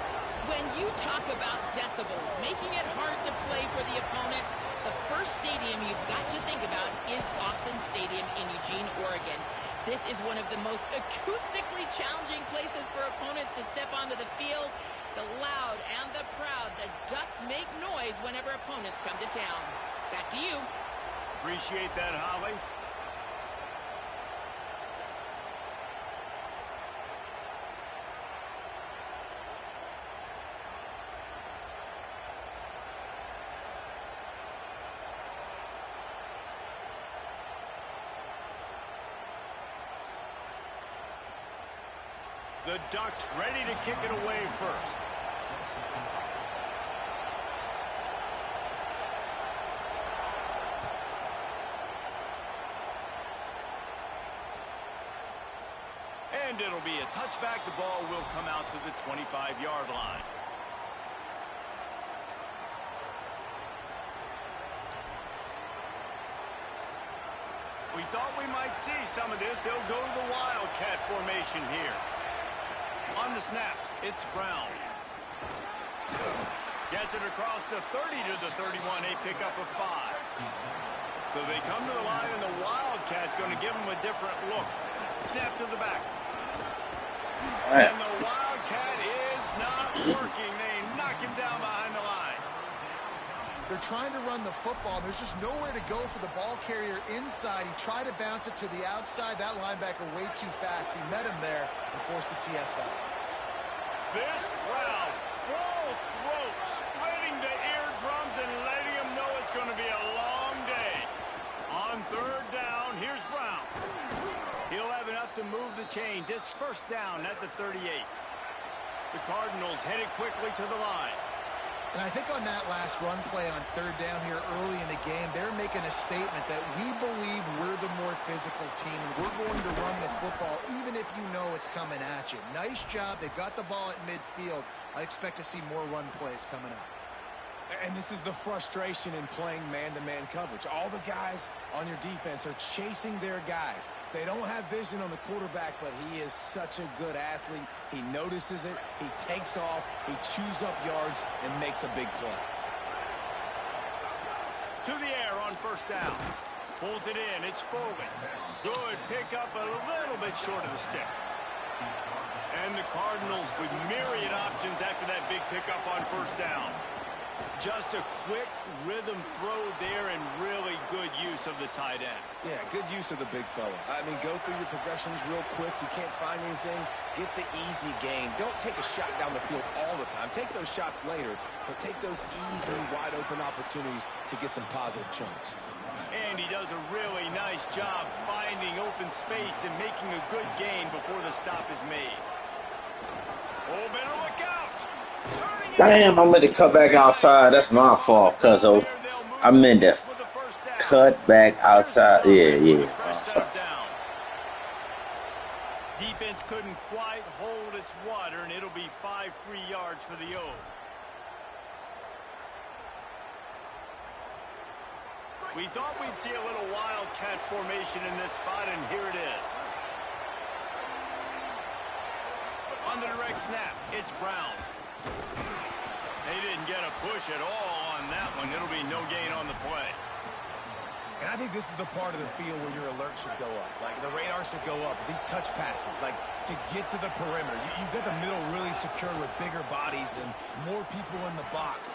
When you talk about decibels, making it hard to play for the opponents, the first stadium you've got to think about is Autzen Stadium in Eugene, Oregon. This is one of the most acoustically challenging places for opponents to step onto the field. The loud and the proud, the Ducks make noise whenever opponents come to town. Back to you. Appreciate that, Holly. The Ducks ready to kick it away first. And it'll be a touchback. The ball will come out to the 25-yard line. We thought we might see some of this. They'll go to the Wildcat formation here. On the snap, it's Brown. Gets it across the 30 to the 31, a pickup of 5. So they come to the line, and the Wildcat going to give them a different look. Snap to the back. And the Wildcat is not working. They knock him down behind the line. They're trying to run the football. There's just nowhere to go for the ball carrier inside. He tried to bounce it to the outside. That linebacker way too fast. He met him there and forced the TFL. This crowd, full throat, splitting the eardrums and letting them know it's going to be a long day. On third down, here's Brown. He'll have enough to move the chains. It's first down at the 38. The Cardinals headed quickly to the line. And I think on that last run play on third down here early in the game, they're making a statement that we believe we're the more physical team and we're going to run the football even if you know it's coming at you. Nice job. They've got the ball at midfield. I expect to see more run plays coming up. And this is the frustration in playing man-to-man coverage. All the guys on your defense are chasing their guys. They don't have vision on the quarterback, but he is such a good athlete. He notices it, he takes off, he chews up yards, and makes a big play. To the air on first down. Pulls it in. It's Foley. Good pickup, a little bit short of the sticks. And the Cardinals with myriad options after that big pickup on first down. Just a quick rhythm throw there and really good use of the tight end. Yeah, good use of the big fella. I mean, go through your progressions real quick. You can't find anything, get the easy gain. Don't take a shot down the field all the time. Take those shots later, but take those easy, wide-open opportunities to get some positive chunks. And he does a really nice job finding open space and making a good gain before the stop is made. Oh, better look out. Turning it Damn, I meant to cut back outside. That's my fault, cuzzo. there, they'll move I the meant to sticks with the first down. cut back Here's his outside. Yeah, offense with yeah. a fresh set Sorry. of downs. Defense couldn't quite hold its water, and it'll be 5 free yards for the O. We thought we'd see a little wildcat formation in this spot, and here it is. On the direct snap, it's Brown. They didn't get a push at all on that one. It'll be no gain on the play. And I think this is the part of the field where your alert should go up. Like, the radar should go up. These touch passes, like, to get to the perimeter. You've got the middle really secure with bigger bodies and more people in the box.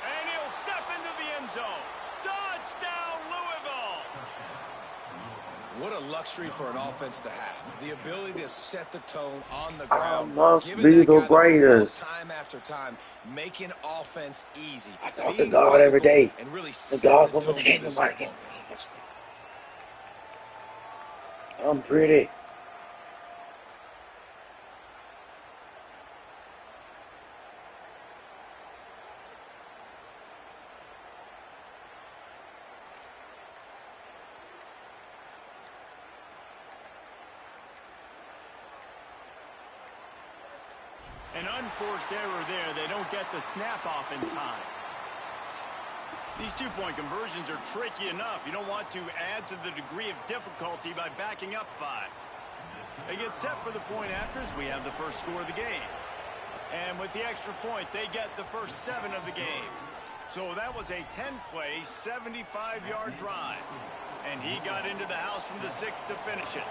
And he'll step into the end zone. Touchdown, Louisville! What a luxury for an offense to have. The ability to set the tone on the ground. must Giving be that the kind of football greatest. time after time, making offense easy. I talk to being God every physical, day. and really The setting God the from the tone for kingdom. this I football can. game. I'm pretty. An unforced error there. They don't get the snap off in time. These two-point conversions are tricky enough. You don't want to add to the degree of difficulty by backing up 5. They get set for the point after as we have the first score of the game. And with the extra point, they get the first 7 of the game. So that was a 10-play, 75-yard drive. And he got into the house from the 6 to finish it.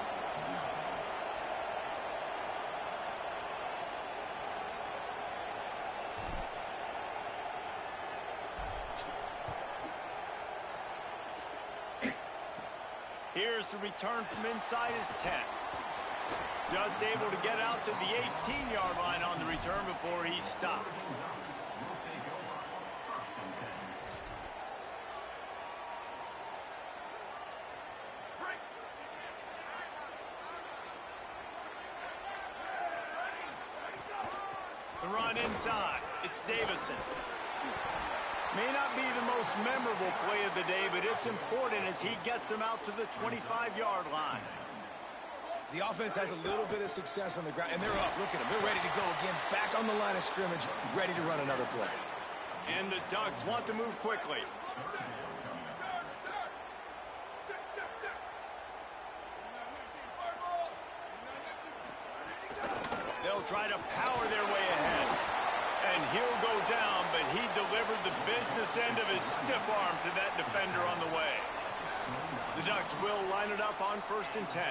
Here's the return from inside his 10. Just able to get out to the 18-yard line on the return before he stopped. The run inside. It's Davison. May not be the most memorable play of the day, but it's important as he gets them out to the 25-yard line. The offense has a little bit of success on the ground, and they're up. Look at them. They're ready to go again, back on the line of scrimmage, ready to run another play. And the Ducks want to move quickly. They'll try to power their way ahead. And he'll go down, but he delivered the business end of his stiff arm to that defender on the way. The Ducks will line it up on 1st and 10.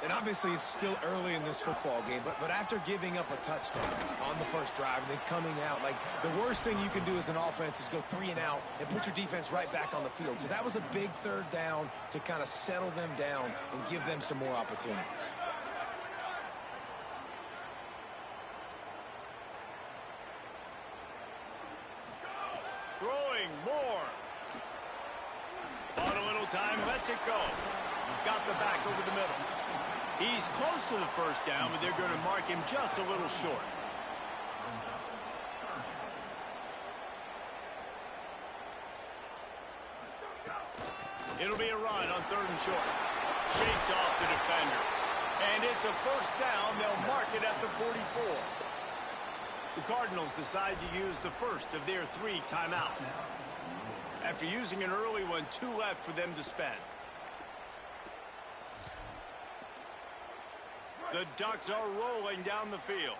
And obviously it's still early in this football game, but after giving up a touchdown on the first drive and then coming out, like, the worst thing you can do as an offense is go 3 and out and put your defense right back on the field. So that was a big 3rd down to kind of settle them down and give them some more opportunities. Throwing more. On a little time, lets it go. Got the back over the middle. He's close to the first down, but they're going to mark him just a little short. It'll be a run on 3rd and short. Shakes off the defender. And it's a first down. They'll mark it at the 44. The Cardinals decide to use the first of their 3 timeouts. After using an early one, 2 left for them to spend. The Ducks are rolling down the field.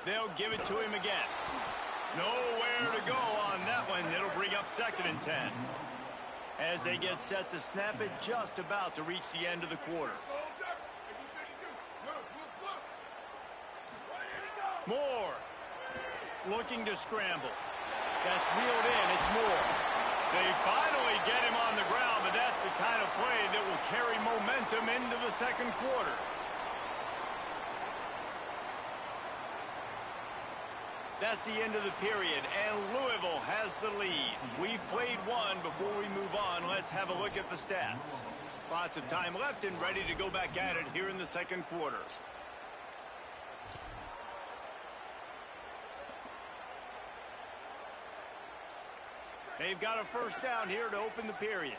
They'll give it to him again. Nowhere to go on that one. It'll bring up 2nd and 10. As they get set to snap it, just about to reach the end of the quarter. Moore looking to scramble. That's reeled in. It's Moore. They finally get him on the ground, but that's the kind of play that will carry momentum into the 2nd quarter. That's the end of the period, and Louisville has the lead. We've played one. Before we move on, let's have a look at the stats. Lots of time left and ready to go back at it here in the second quarter. They've got a first down here to open the period.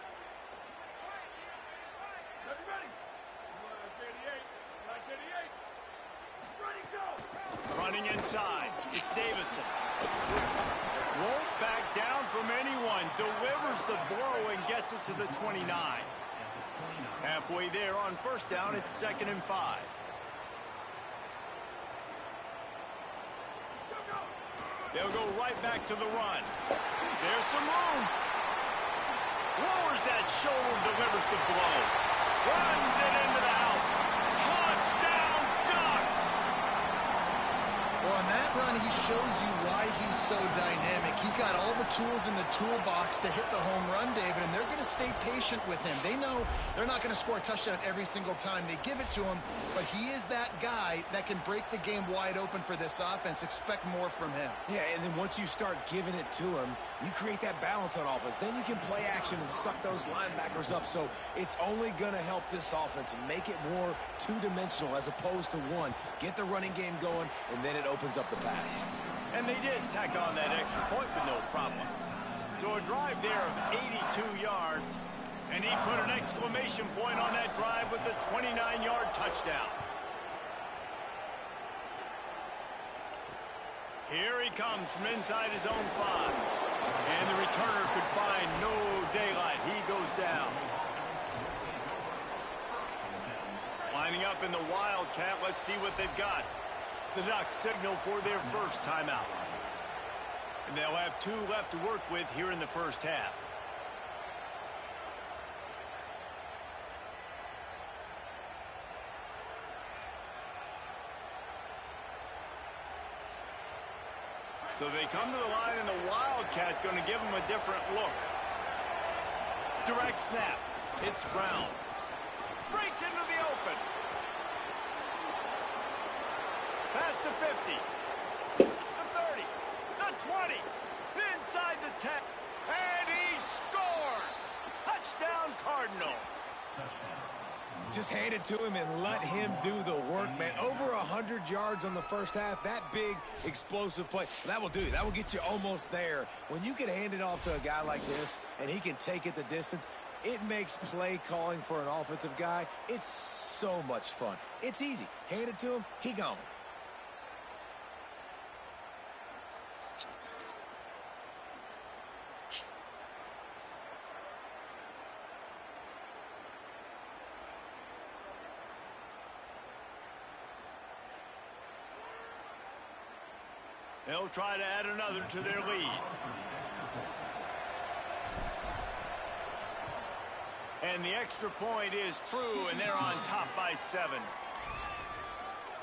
Running inside, it's Davison. Won't back down from anyone. Delivers the blow and gets it to the 29. Halfway there on first down, it's 2nd and 5. They'll go right back to the run. There's some room. Lowers that shoulder, delivers the blow. Runs it into the house. Touchdown, Ducks! Well, on that run, he shows you why he's so dynamic. He's got all the tools in the toolbox to hit the home run, David, and they're going to stay patient with him. They know they're not going to score a touchdown every single time they give it to him, but he is that guy that can break the game wide open for this offense. Expect more from him. Yeah, and then once you start giving it to him, you create that balance on offense. Then you can play action and suck those linebackers up. So it's only going to help this offense make it more two-dimensional as opposed to one. Get the running game going, and then it opens up the pass. And they did tack on that extra point, but no problem. So a drive there of 82 yards, and he put an exclamation point on that drive with a 29-yard touchdown. Here he comes from inside his own 5. And the returner could find no daylight. He goes down. Lining up in the Wildcat, let's see what they've got. The Ducks signal for their first timeout. And they'll have 2 left to work with here in the first half. So they come to the line, and the Wildcat going to give them a different look. Direct snap. It's Brown. Breaks into the open. Pass to 50. The 30. The 20. Inside the 10. And he scores! Touchdown, Cardinals. Just hand it to him and let him do the work, man. Over 100 yards on the first half. That big, explosive play. That will do it. That will get you almost there. When you can hand it off to a guy like this and he can take it the distance, it makes play calling for an offensive guy. It's so much fun. It's easy. Hand it to him, he gone. They'll try to add another to their lead. And the extra point is true, and they're on top by 7.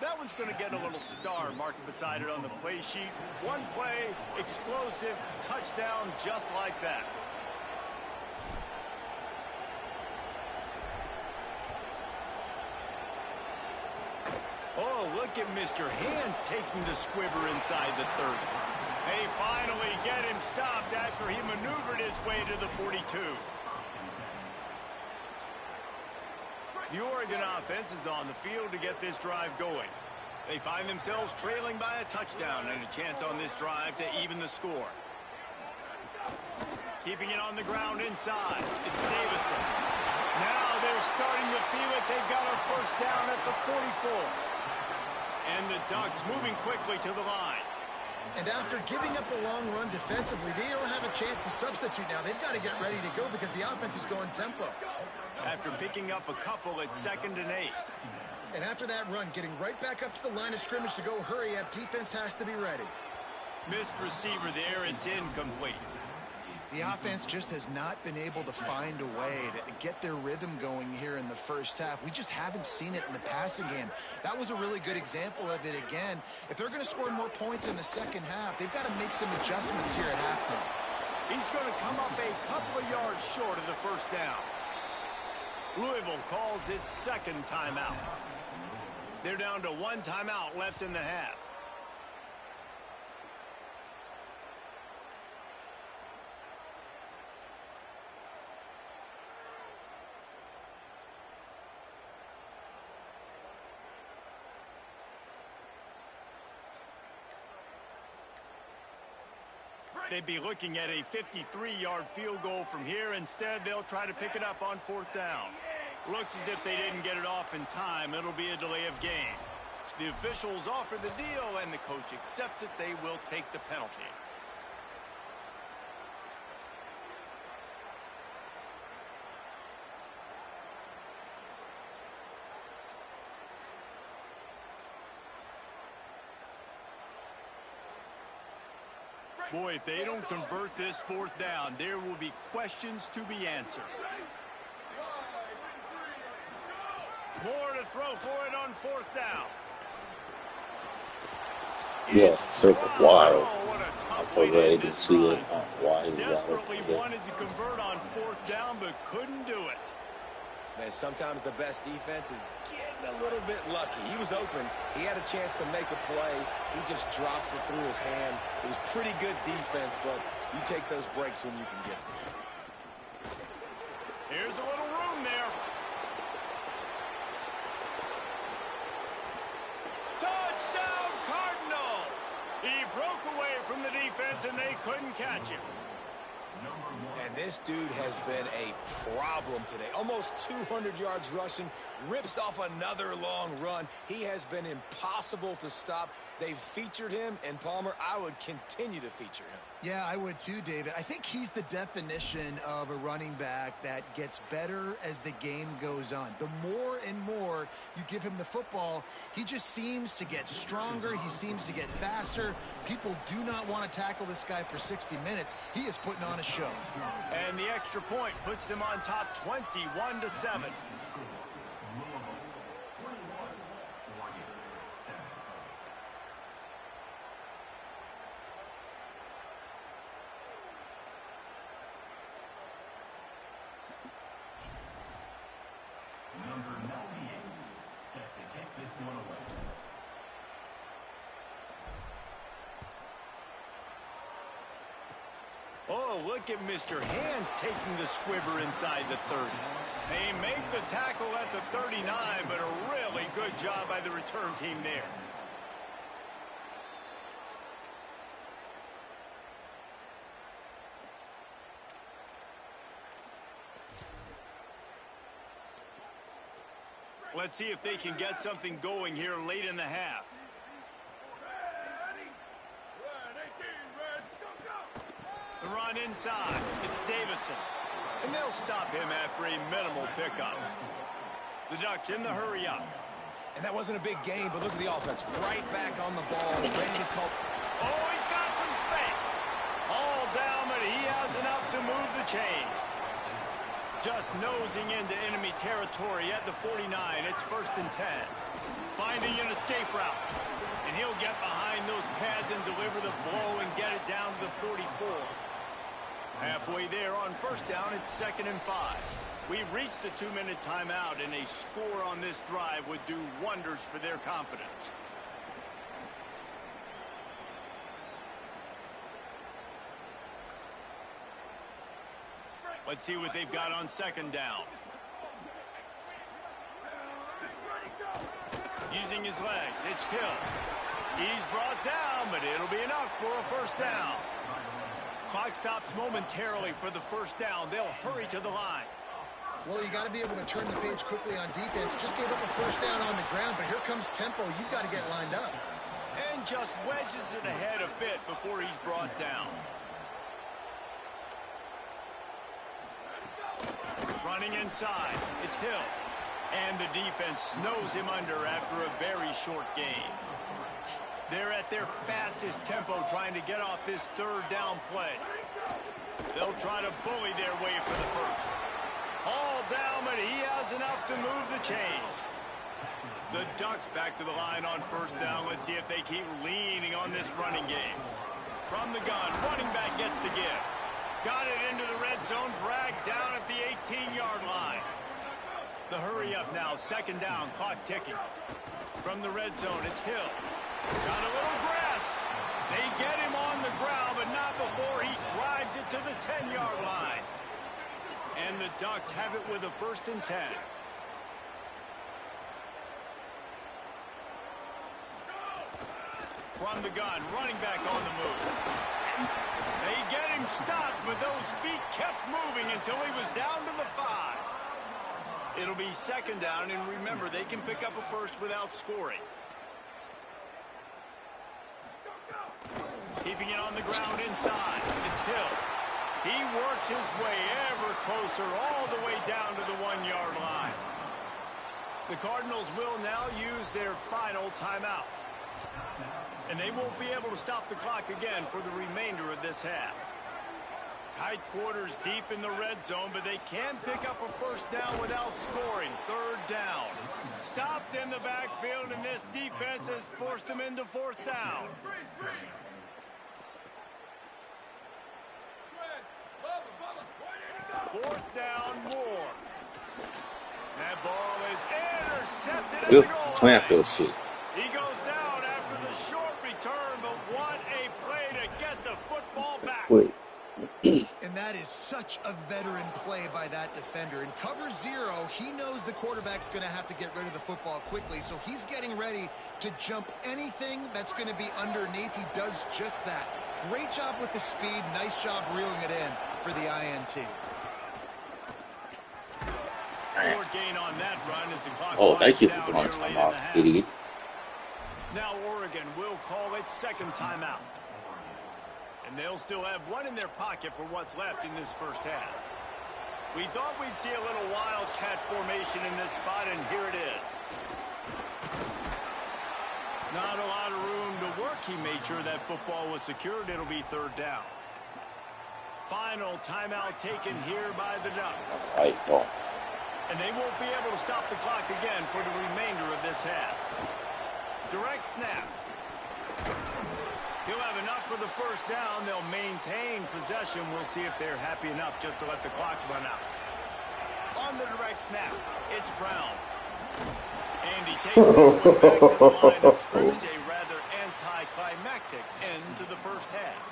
That one's going to get a little star marked beside it on the play sheet. One play, explosive, touchdown just like that. Oh, look at Mr. Hands taking the squibber inside the 30. They finally get him stopped after he maneuvered his way to the 42. The Oregon offense is on the field to get this drive going. They find themselves trailing by a touchdown and a chance on this drive to even the score. Keeping it on the ground inside. It's Davison. Now they're starting to feel it. They've got a first down at the 44. And the Ducks moving quickly to the line. And after giving up a long run defensively, they don't have a chance to substitute now. They've got to get ready to go because the offense is going tempo. After picking up a couple, it's 2nd and 8. And after that run, getting right back up to the line of scrimmage to go hurry up, defense has to be ready. Missed receiver there, it's incomplete. The offense just has not been able to find a way to get their rhythm going here in the first half. We just haven't seen it in the passing game. That was a really good example of it again. If they're going to score more points in the second half, they've got to make some adjustments here at halftime. He's going to come up a couple of yards short of the first down. Louisville calls its 2nd timeout. They're down to 1 timeout left in the half. They'd be looking at a 53-yard field goal from here. Instead, they'll try to pick it up on 4th down. Looks as if they didn't get it off in time. It'll be a delay of game. The officials offer the deal, and the coach accepts it. They will take the penalty. Boy, if they don't convert this 4th down, there will be questions to be answered. More to throw for it on 4th down. Yeah, circle wild. What a I tough way forgot to I end didn't this see it. drive. Why he Desperately got it. wanted to convert on 4th down, but couldn't do it. Man, sometimes the best defense is getting a little bit lucky. He was open. He had a chance to make a play. He just drops it through his hand. It was pretty good defense, but you take those breaks when you can get them. Here's a little room there. Touchdown, Cardinals! He broke away from the defense, and they couldn't catch him. And this dude has been a problem today. Almost 200 yards rushing, rips off another long run. He has been impossible to stop. They've featured him, and Palmer, I would continue to feature him. Yeah, I would too, David. I think he's the definition of a running back that gets better as the game goes on. The more and more you give him the football, he just seems to get stronger. He seems to get faster. People do not want to tackle this guy for 60 minutes. He is putting on a show. And the extra point puts them on top 21-7. Number 98, set to kick this one away. Oh, look at Mr. Hands taking the squibber inside the 30. They make the tackle at the 39, but a really good job by the return team there. Let's see if they can get something going here late in the half. The run inside. It's Davison. And they'll stop him after a minimal pickup. The Ducks in the hurry up. And that wasn't a big game, but look at the offense. Right back on the ball, ready to call. Oh, he's got some space. All down, but he has enough to move the chains. Just nosing into enemy territory at the 49. It's 1st and 10. Finding an escape route. And he'll get behind those pads and deliver the blow and get it down to the 44. Halfway there on 1st down, it's 2nd and 5. We've reached the 2-minute timeout, and a score on this drive would do wonders for their confidence. Let's see what they've got on 2nd down. Using his legs, it's Hill. He's brought down, but it'll be enough for a 1st down. Clock stops momentarily for the 1st down. They'll hurry to the line. Well, you got to be able to turn the page quickly on defense. Just gave up a 1st down on the ground, but here comes tempo. You've got to get lined up. And just wedges it ahead a bit before he's brought down. Running inside, it's Hill. And the defense snows him under after a very short game. They're at their fastest tempo trying to get off this 3rd down play. They'll try to bully their way for the 1st. All down, but he has enough to move the chains. The Ducks back to the line on 1st down. Let's see if they keep leaning on this running game. From the gun, running back gets the give. Got it into the red zone, dragged down at the 18-yard line. The hurry up now, 2nd down, clock ticking. From the red zone, it's Hill. Got a little grass. They get him on the ground, but not before he drives it to the 10-yard line. And the Ducks have it with a 1st and 10. From the gun, running back on the move. They get him stopped, but those feet kept moving until he was down to the 5. It'll be second down, and remember, they can pick up a first without scoring. Keeping it on the ground inside. It's Hill. He works his way ever closer all the way down to the 1-yard line. The Cardinals will now use their final timeout. And they won't be able to stop the clock again for the remainder of this half. Tight quarters deep in the red zone, but they can pick up a first down without scoring. Third down. Stopped in the backfield, and this defense has forced them into fourth down. Fourth down, Moore. That ball is intercepted at the goal Clamp line. those shit. He goes down after the short return, but what a play to get the football back. Wait. And that is such a veteran play by that defender. In cover 0, he knows the quarterback's going to have to get rid of the football quickly, so he's getting ready to jump anything that's going to be underneath. He does just that. Great job with the speed. Nice job reeling it in for the INT. Short gain on that run as the clock Oh, thank you winds for down throwing here time late in the off, half. idiot. Now Oregon will call its second timeout. And they'll still have one in their pocket for what's left in this first half. We thought we'd see a little wildcat formation in this spot, and here it is. Not a lot of room to work. He made sure that football was secured. It'll be third down. Final timeout taken here by the Ducks. Right, ball. And they won't be able to stop the clock again for the remainder of this half. Direct snap. He'll have enough for the first down. They'll maintain possession. We'll see if they're happy enough just to let the clock run out. On the direct snap, it's Brown. And he takes this one back to the line of scrimmage. A rather anticlimactic end to the first half.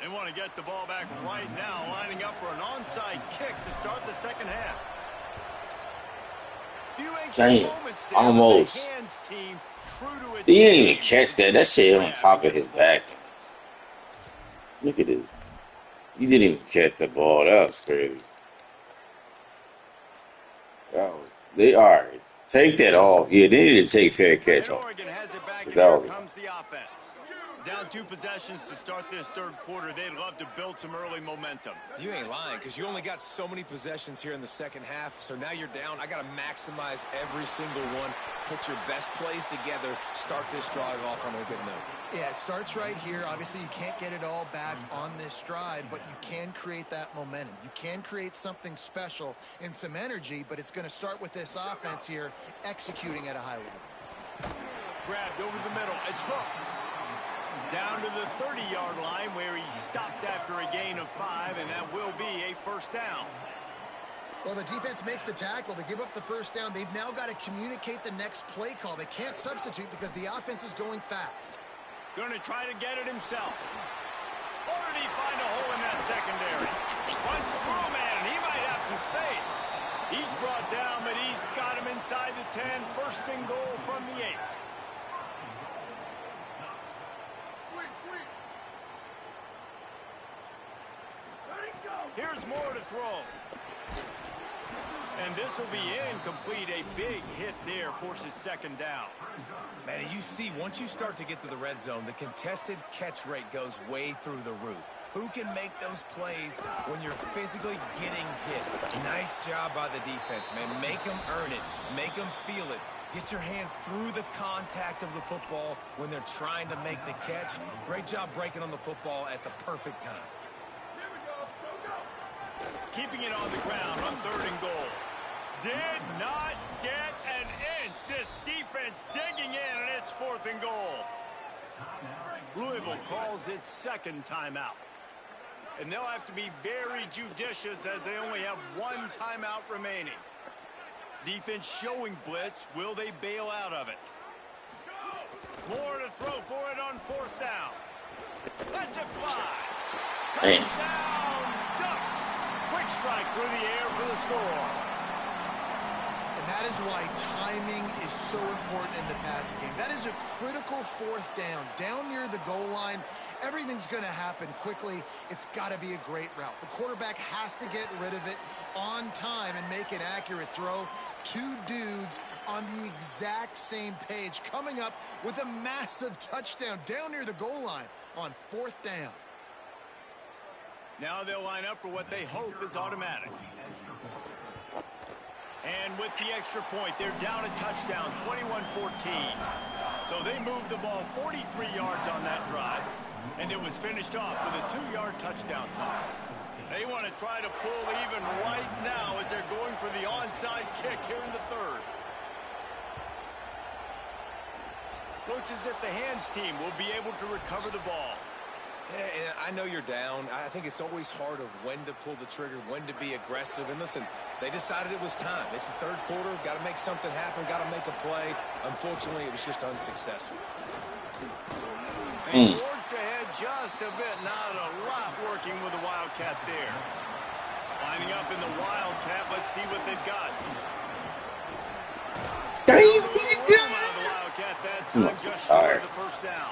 They want to get the ball back right now, lining up for an onside kick to start the second half. Few anxious Dang, moments there, almost. but the hands team true to its He didn't even game. catch that. That shit on top of his back. Look at this. He didn't even catch the ball. That was crazy. They all right. Take that off. Yeah, they need to take fair catch And off. Oregon has it back, and That here was- comes the offense. Down 2 possessions to start this third quarter. They'd love to build some early momentum. You ain't lying, because you only got so many possessions here in the second half, so now you're down. I got to maximize every single one, put your best plays together, start this drive off on a good note. Yeah, it starts right here. Obviously, you can't get it all back on this drive, but you can create that momentum. You can create something special and some energy, but it's going to start with this offense here executing at a high level. Grabbed over the middle. It's Hooks. Down to the 30-yard line where he stopped after a gain of 5, and that will be a first down. Well, the defense makes the tackle. They give up the first down. They've now got to communicate the next play call. They can't substitute because the offense is going fast. Going to try to get it himself. Or did he find a hole in that secondary? Runs through, man. He might have some space. He's brought down, but he's got him inside the 10. First and goal from the 8. Here's Moore to throw. And this will be incomplete. A big hit there forces second down. Man, you see, once you start to get to the red zone, the contested catch rate goes way through the roof. Who can make those plays when you're physically getting hit? Nice job by the defense, man. Make them earn it. Make them feel it. Get your hands through the contact of the football when they're trying to make the catch. Great job breaking on the football at the perfect time. Keeping it on the ground on third and goal. Did not get an inch. This defense digging in, and it's fourth and goal. Louisville calls its second timeout. And they'll have to be very judicious as they only have one timeout remaining. Defense showing blitz. Will they bail out of it? More to throw for it on fourth down. Lets it fly. Damn. Touchdown, Ducks. Quick strike through the air for the score. And that is why timing is so important in the passing game. That is a critical fourth down. Down near the goal line, everything's going to happen quickly. It's got to be a great route. The quarterback has to get rid of it on time and make an accurate throw. Two dudes on the exact same page coming up with a massive touchdown down near the goal line on fourth down. Now they'll line up for what they hope is automatic. And with the extra point, they're down a touchdown, 21-14. So they moved the ball 43 yards on that drive, and it was finished off with a 2-yard touchdown toss. They want to try to pull even right now as they're going for the onside kick here in the third. Looks as if the hands team will be able to recover the ball. Yeah, and I know you're down. I think it's always hard of when to pull the trigger, when to be aggressive. And listen, they decided it was time. It's the third quarter. Got to make something happen. Got to make a play. Unfortunately, it was just unsuccessful. And forced ahead just a bit. Not a lot working with the Wildcat there. Lining up in the Wildcat. Let's see what they've got. Out of the Wildcat that time, just short of the first down.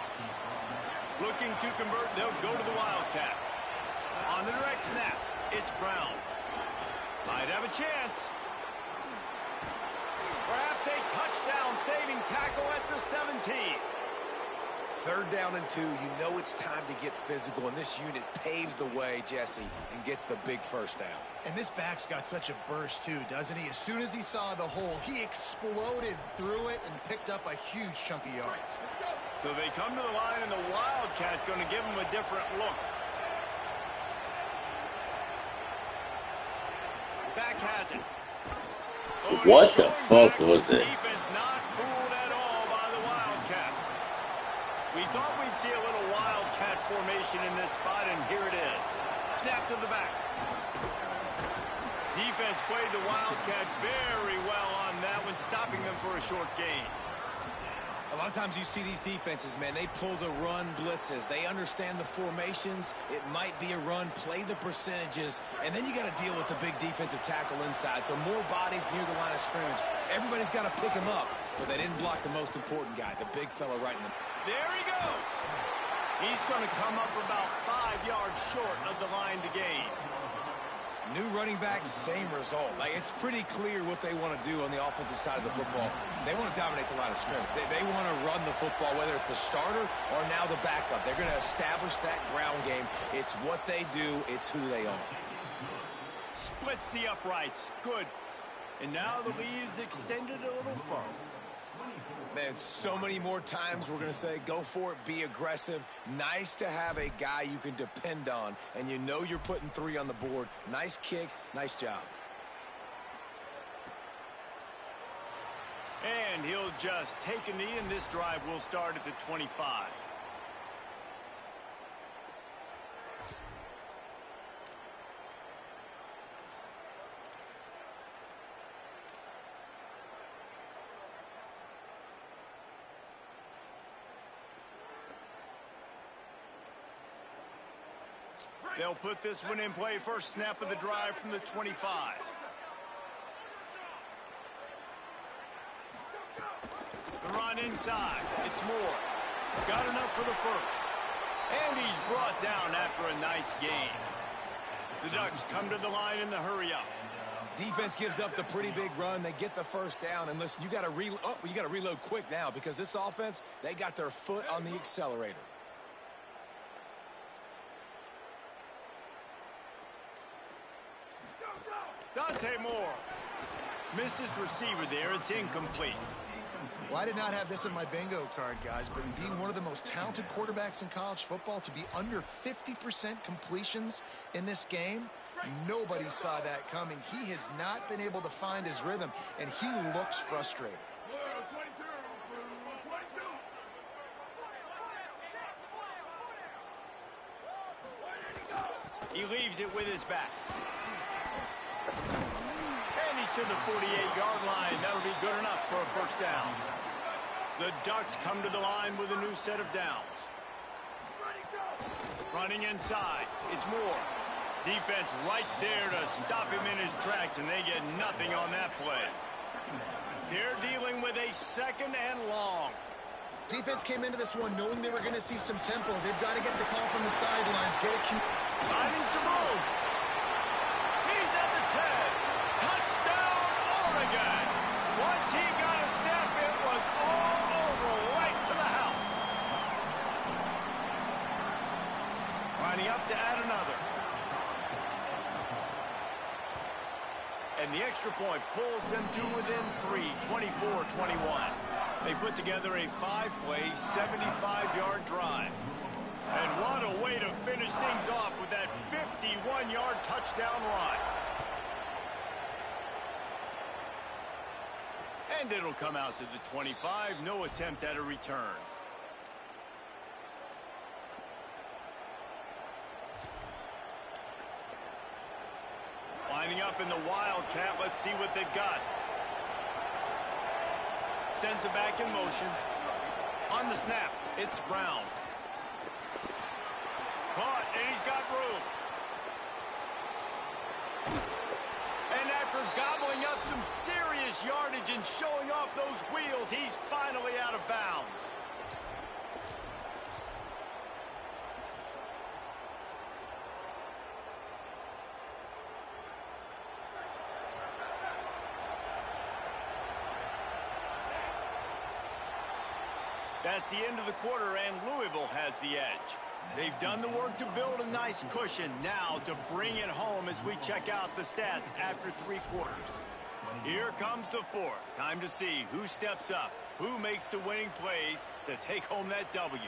Looking to convert, they'll go to the Wildcat. On the direct snap, it's Brown. Might have a chance. Perhaps a touchdown-saving tackle at the 17. Third down and 2, you know it's time to get physical, and this unit paves the way, Jesse, and gets the big first down. And this back's got such a burst, too, doesn't he? As soon as he saw the hole, he exploded through it and picked up a huge chunk of yards. So they come to the line, and the Wildcat going to give them a different look. Back has it. Oh, What the fuck was it? Defense not fooled at all by the Wildcat. We thought we'd see a little Wildcat formation in this spot, and here it is. Snap to the back. Defense played the Wildcat very well on that one, stopping them for a short gain. A lot of times you see these defenses, man, they pull the run blitzes. They understand the formations. It might be a run, play the percentages, and then you got to deal with the big defensive tackle inside. So more bodies near the line of scrimmage. Everybody's got to pick him up, but they didn't block the most important guy, the big fella right in the... There he goes. He's going to come up about 5 yards short of the line to gain. New running back, same result. Like, it's pretty clear what they want to do on the offensive side of the football. They want to dominate the line of scrimmage. They want to run the football, whether it's the starter or now the backup. They're going to establish that ground game. It's what they do. It's who they are. Splits the uprights. Good. And now the lead is extended a little further. Man, so many more times we're going to say, go for it, be aggressive. Nice to have a guy you can depend on, and you know you're putting 3 on the board. Nice kick, nice job. And he'll just take a knee, and this drive will start at the 25. They'll put this one in play. First snap of the drive from the 25. The run inside. It's Moore. Got enough for the first. And he's brought down after a nice gain. The Ducks come to the line in the hurry up. Defense gives up the pretty big run. They get the first down. And listen, you got to reload quick now because this offense, they got their foot on the accelerator. Dante Moore missed his receiver there. It's incomplete. Well, I did not have this in my bingo card, guys, but being one of the most talented quarterbacks in college football, to be under 50% completions in this game, nobody saw that coming. He has not been able to find his rhythm, and he looks frustrated. He leaves it with his back. And he's to the 48-yard line. That'll be good enough for a first down. The Ducks come to the line with a new set of downs. Running inside. It's Moore. Defense right there to stop him in his tracks, and they get nothing on that play. They're dealing with a second and long. Defense came into this one knowing they were going to see some tempo. They've got to get the call from the sidelines, get a cue. Finding some room. He's at the 10. Touchdown, Oregon. Once he got a step, it was all over, right to the house. Lining up to add another. And the extra point pulls them to within 3, 24-21. They put together a 5-play, 75-yard drive. And what a way to finish things off with that 51-yard touchdown run. And it'll come out to the 25. No attempt at a return. Lining up in the Wildcat. Let's see what they've got. Sends it back in motion. On the snap, it's Brown. Caught, and he's got room. And after gobbling up some serious yardage and showing off those wheels, he's finally out of bounds. That's the end of the quarter, and Louisville has the edge. They've done the work to build a nice cushion. Now to bring it home as we check out the stats after 3 quarters. Here comes the fourth. Time to see who steps up, who makes the winning plays to take home that W.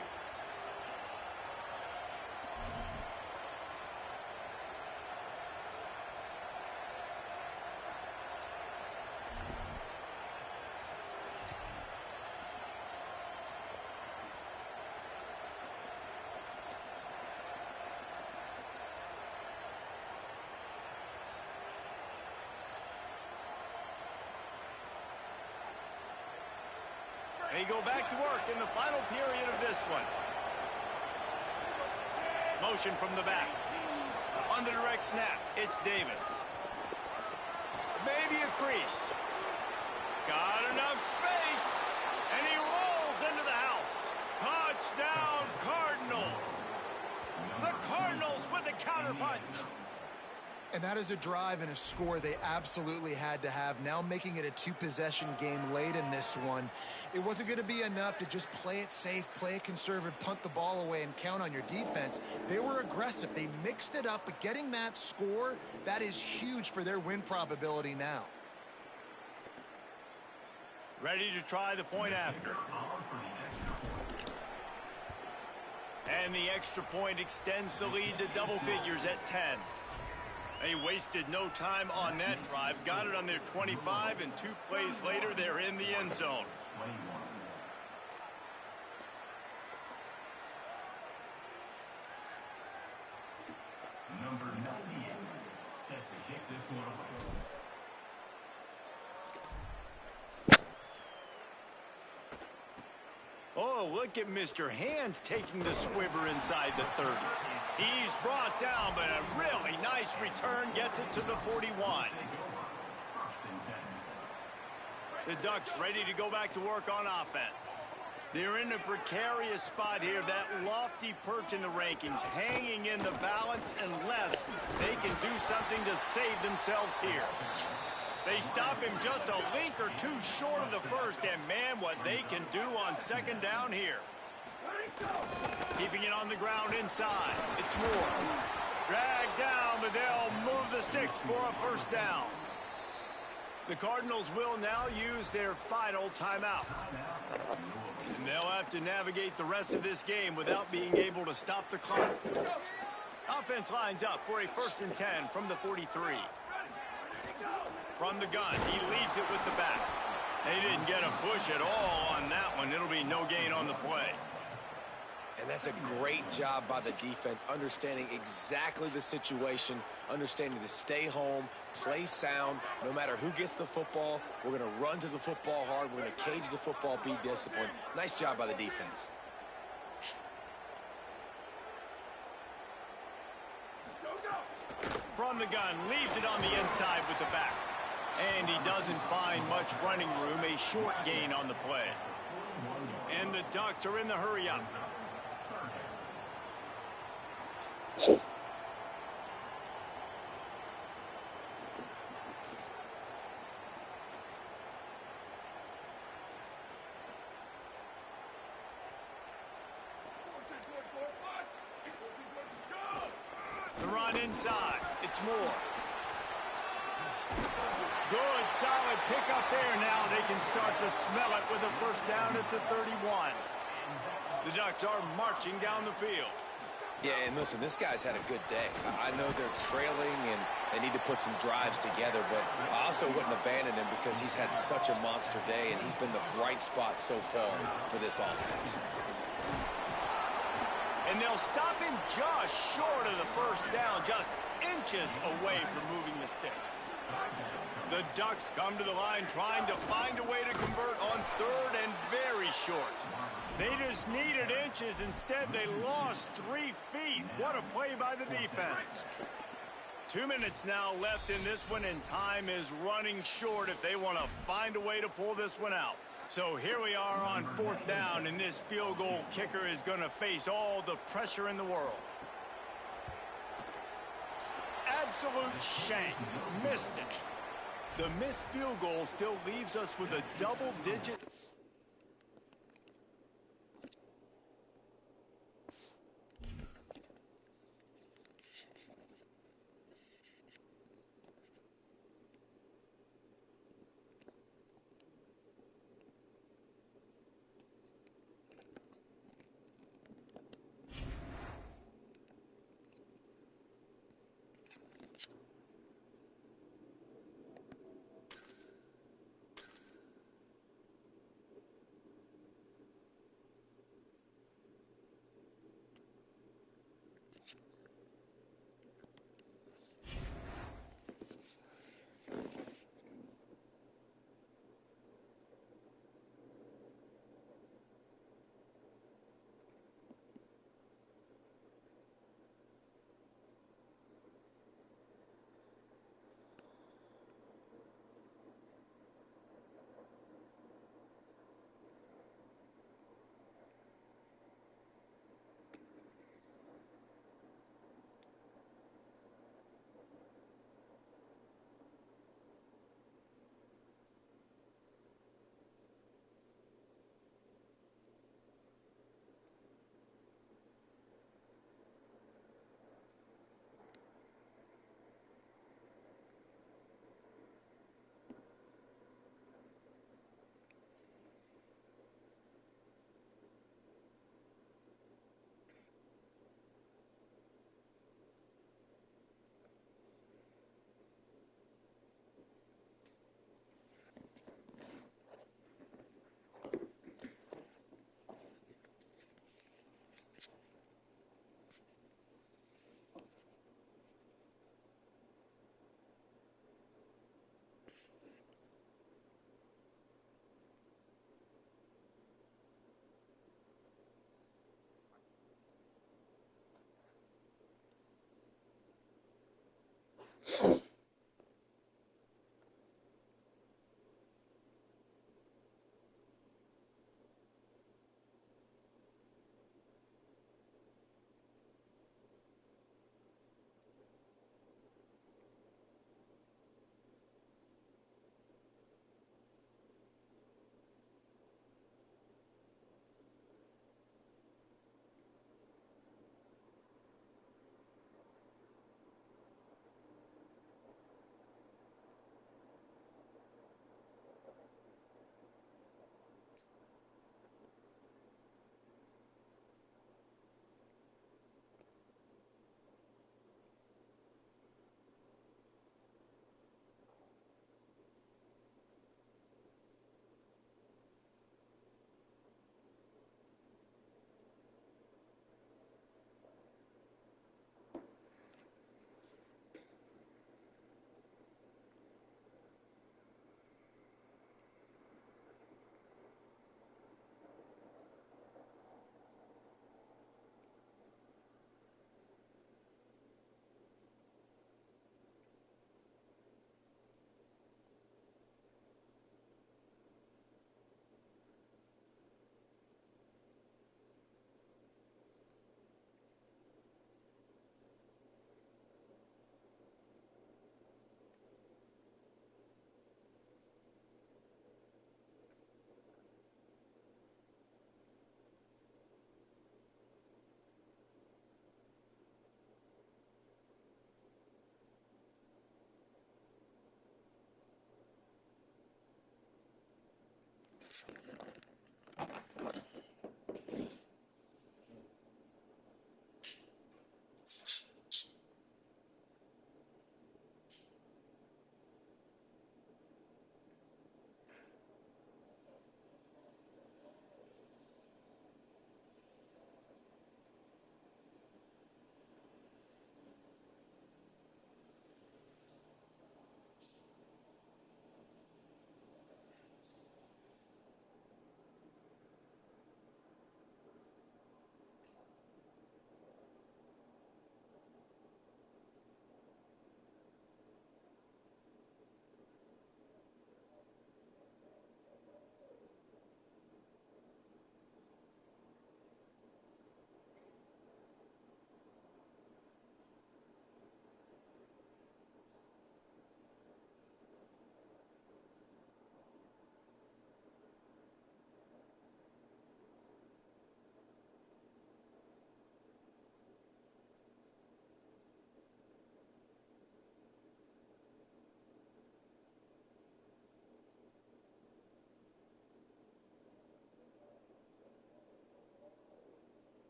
They go back to work in the final period of this one. Motion from the back. On the direct snap, it's Davis. Maybe a crease. Got enough space. And he rolls into the house. Touchdown, Cardinals. The Cardinals with a counterpunch. And that is a drive and a score they absolutely had to have. Now making it a 2-possession game late in this one. It wasn't going to be enough to just play it safe, play it conservative, punt the ball away, and count on your defense. They were aggressive. They mixed it up, but getting that score, that is huge for their win probability now. Ready to try the point after. And the extra point extends the lead to double figures at 10. They wasted no time on that drive. Got it on their 25, and 2 plays later, they're in the end zone. Number 98, set to kick this one off. Oh, look at Mr. Hands taking the squibber inside the 30. He's brought down, but a really nice return gets it to the 41. The Ducks ready to go back to work on offense. They're in a precarious spot here, that lofty perch in the rankings, hanging in the balance unless they can do something to save themselves here. They stop him just a link or 2 short of the first, and man, what they can do on second down here. Keeping it on the ground inside. It's Moore. Dragged down, but they'll move the sticks for a first down. The Cardinals will now use their final timeout. And they'll have to navigate the rest of this game without being able to stop the clock. Offense lines up for a 1st and 10 from the 43. From the gun, he leaves it with the back. They didn't get a push at all on that one. It'll be no gain on the play. And that's a great job by the defense, understanding exactly the situation, understanding to stay home, play sound. No matter who gets the football, we're going to run to the football hard. We're going to cage the football, be disciplined. Nice job by the defense. From the gun, leaves it on the inside with the back. And he doesn't find much running room, a short gain on the play. And the Ducks are in the hurry-up. The run inside. It's Moore. Good, solid pickup there. Now they can start to smell it with a first down at the 31. The Ducks are marching down the field. Yeah, and listen, this guy's had a good day. I know they're trailing and they need to put some drives together, but I also wouldn't abandon him because he's had such a monster day and he's been the bright spot so far for this offense. And they'll stop him just short of the first down, just inches away from moving the sticks. The Ducks come to the line trying to find a way to convert on third and very short. They just needed inches. Instead, they lost 3 feet. What a play by the defense. 2 minutes now left in this one, and time is running short if they want to find a way to pull this one out. So here we are on 4th down, and this field goal kicker is going to face all the pressure in the world. Absolute shank. Missed it. The missed field goal still leaves us with a double-digit.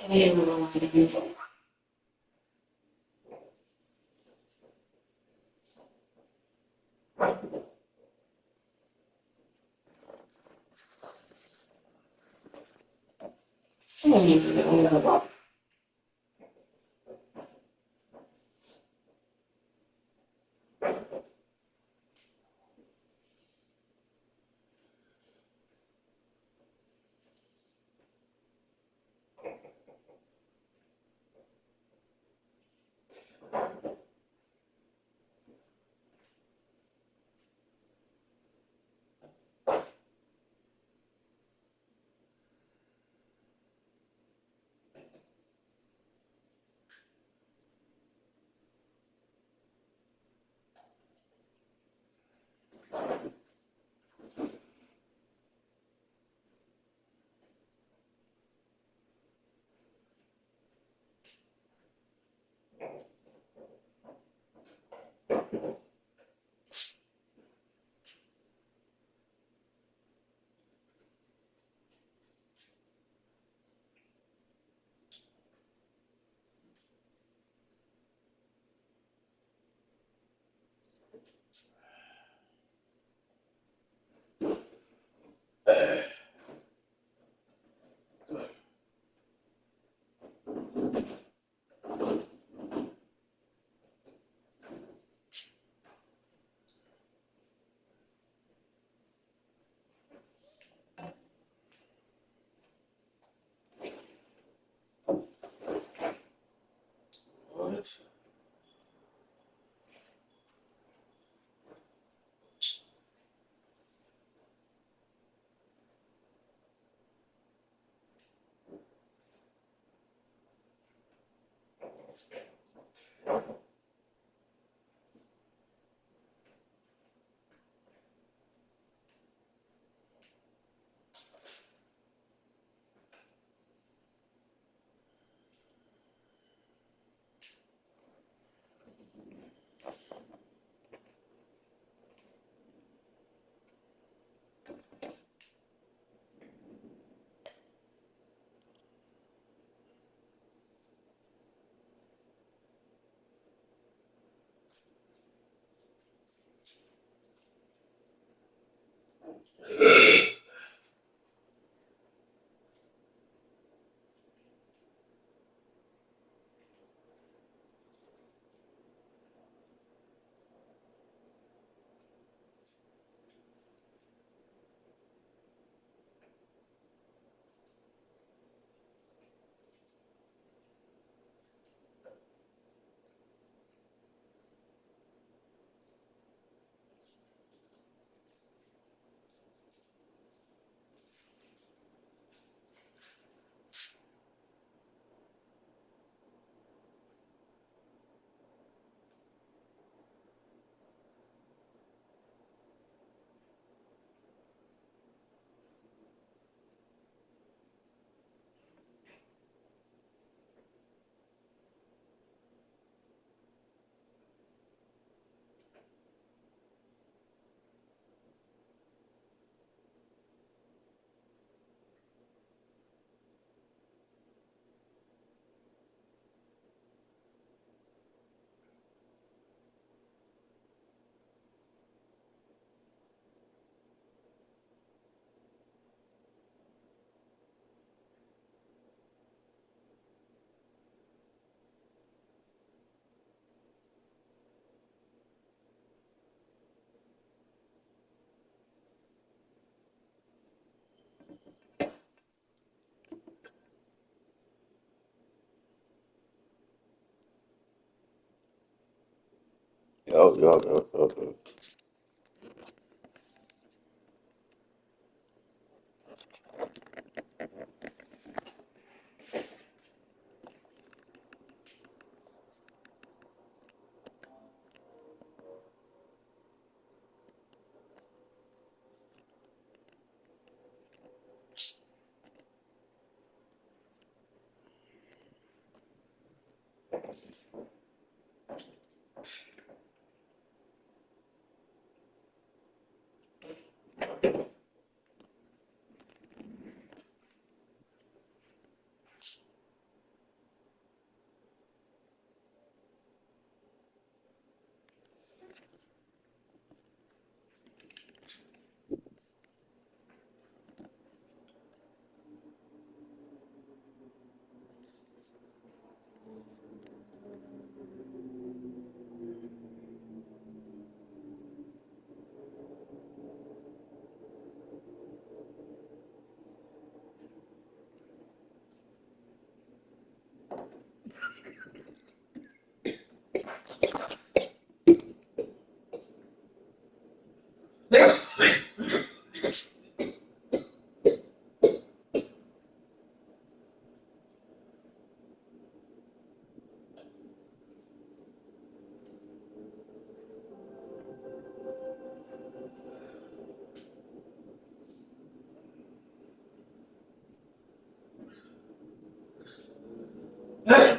What? Yo. Oh,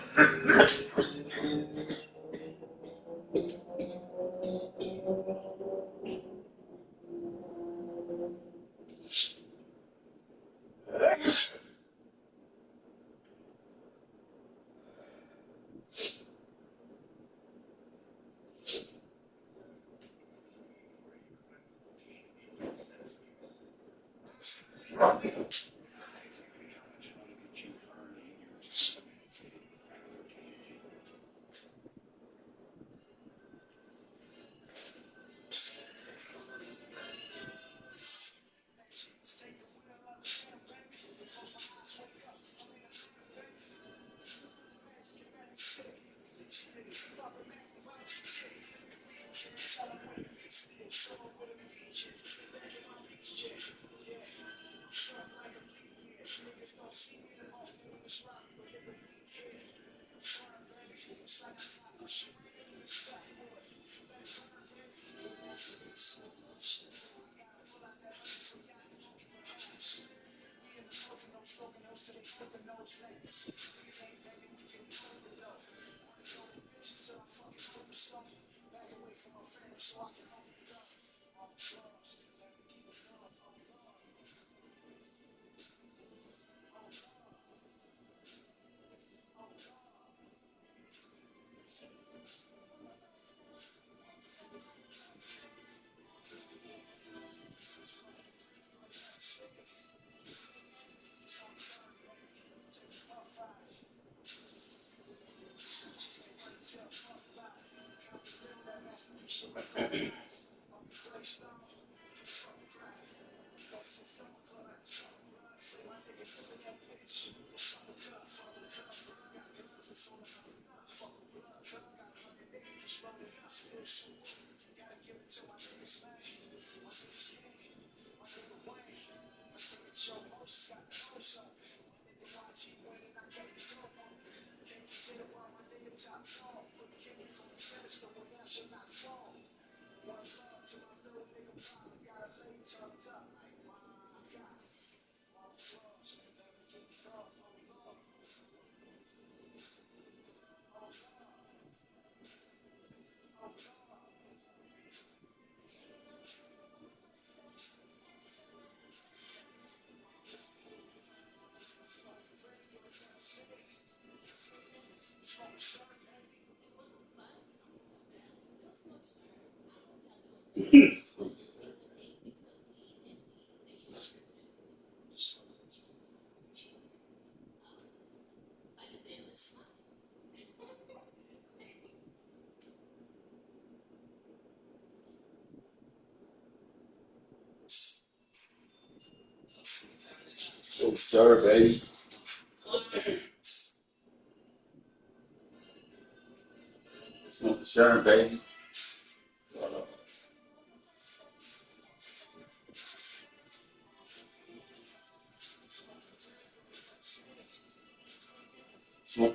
sure, baby. Sure, baby.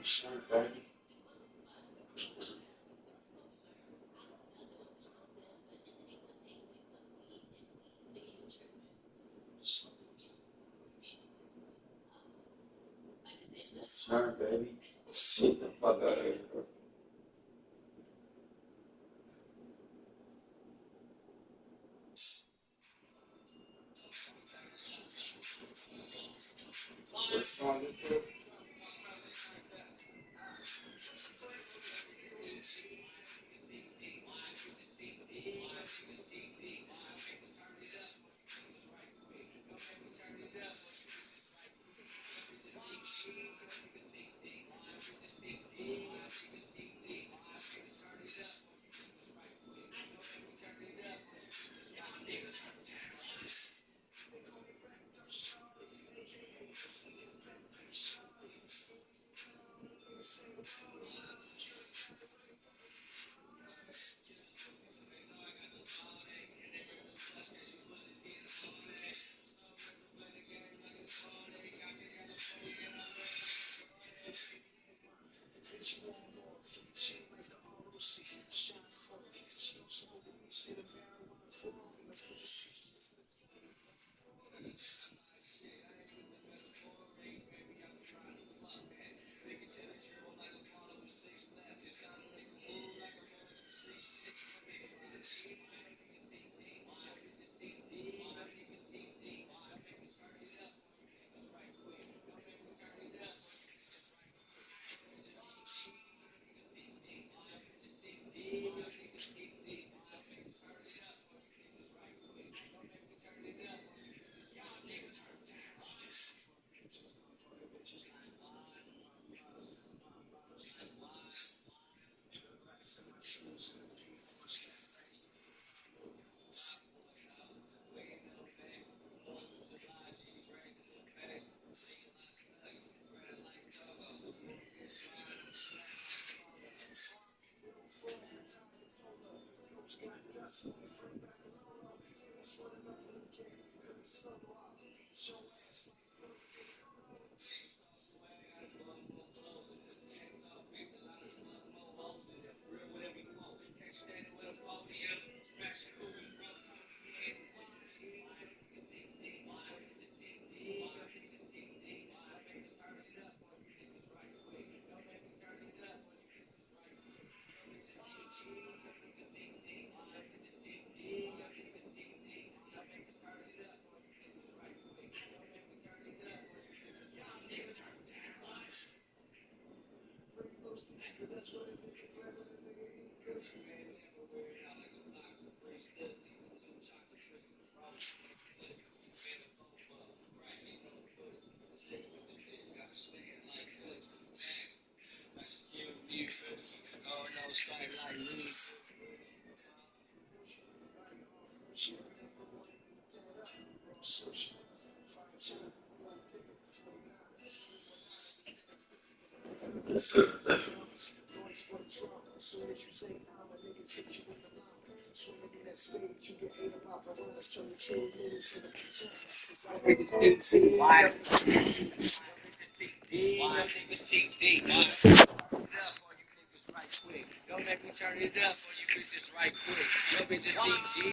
Sure, baby. Sure, baby. Shit the fuck out of here, bro. What's song is this?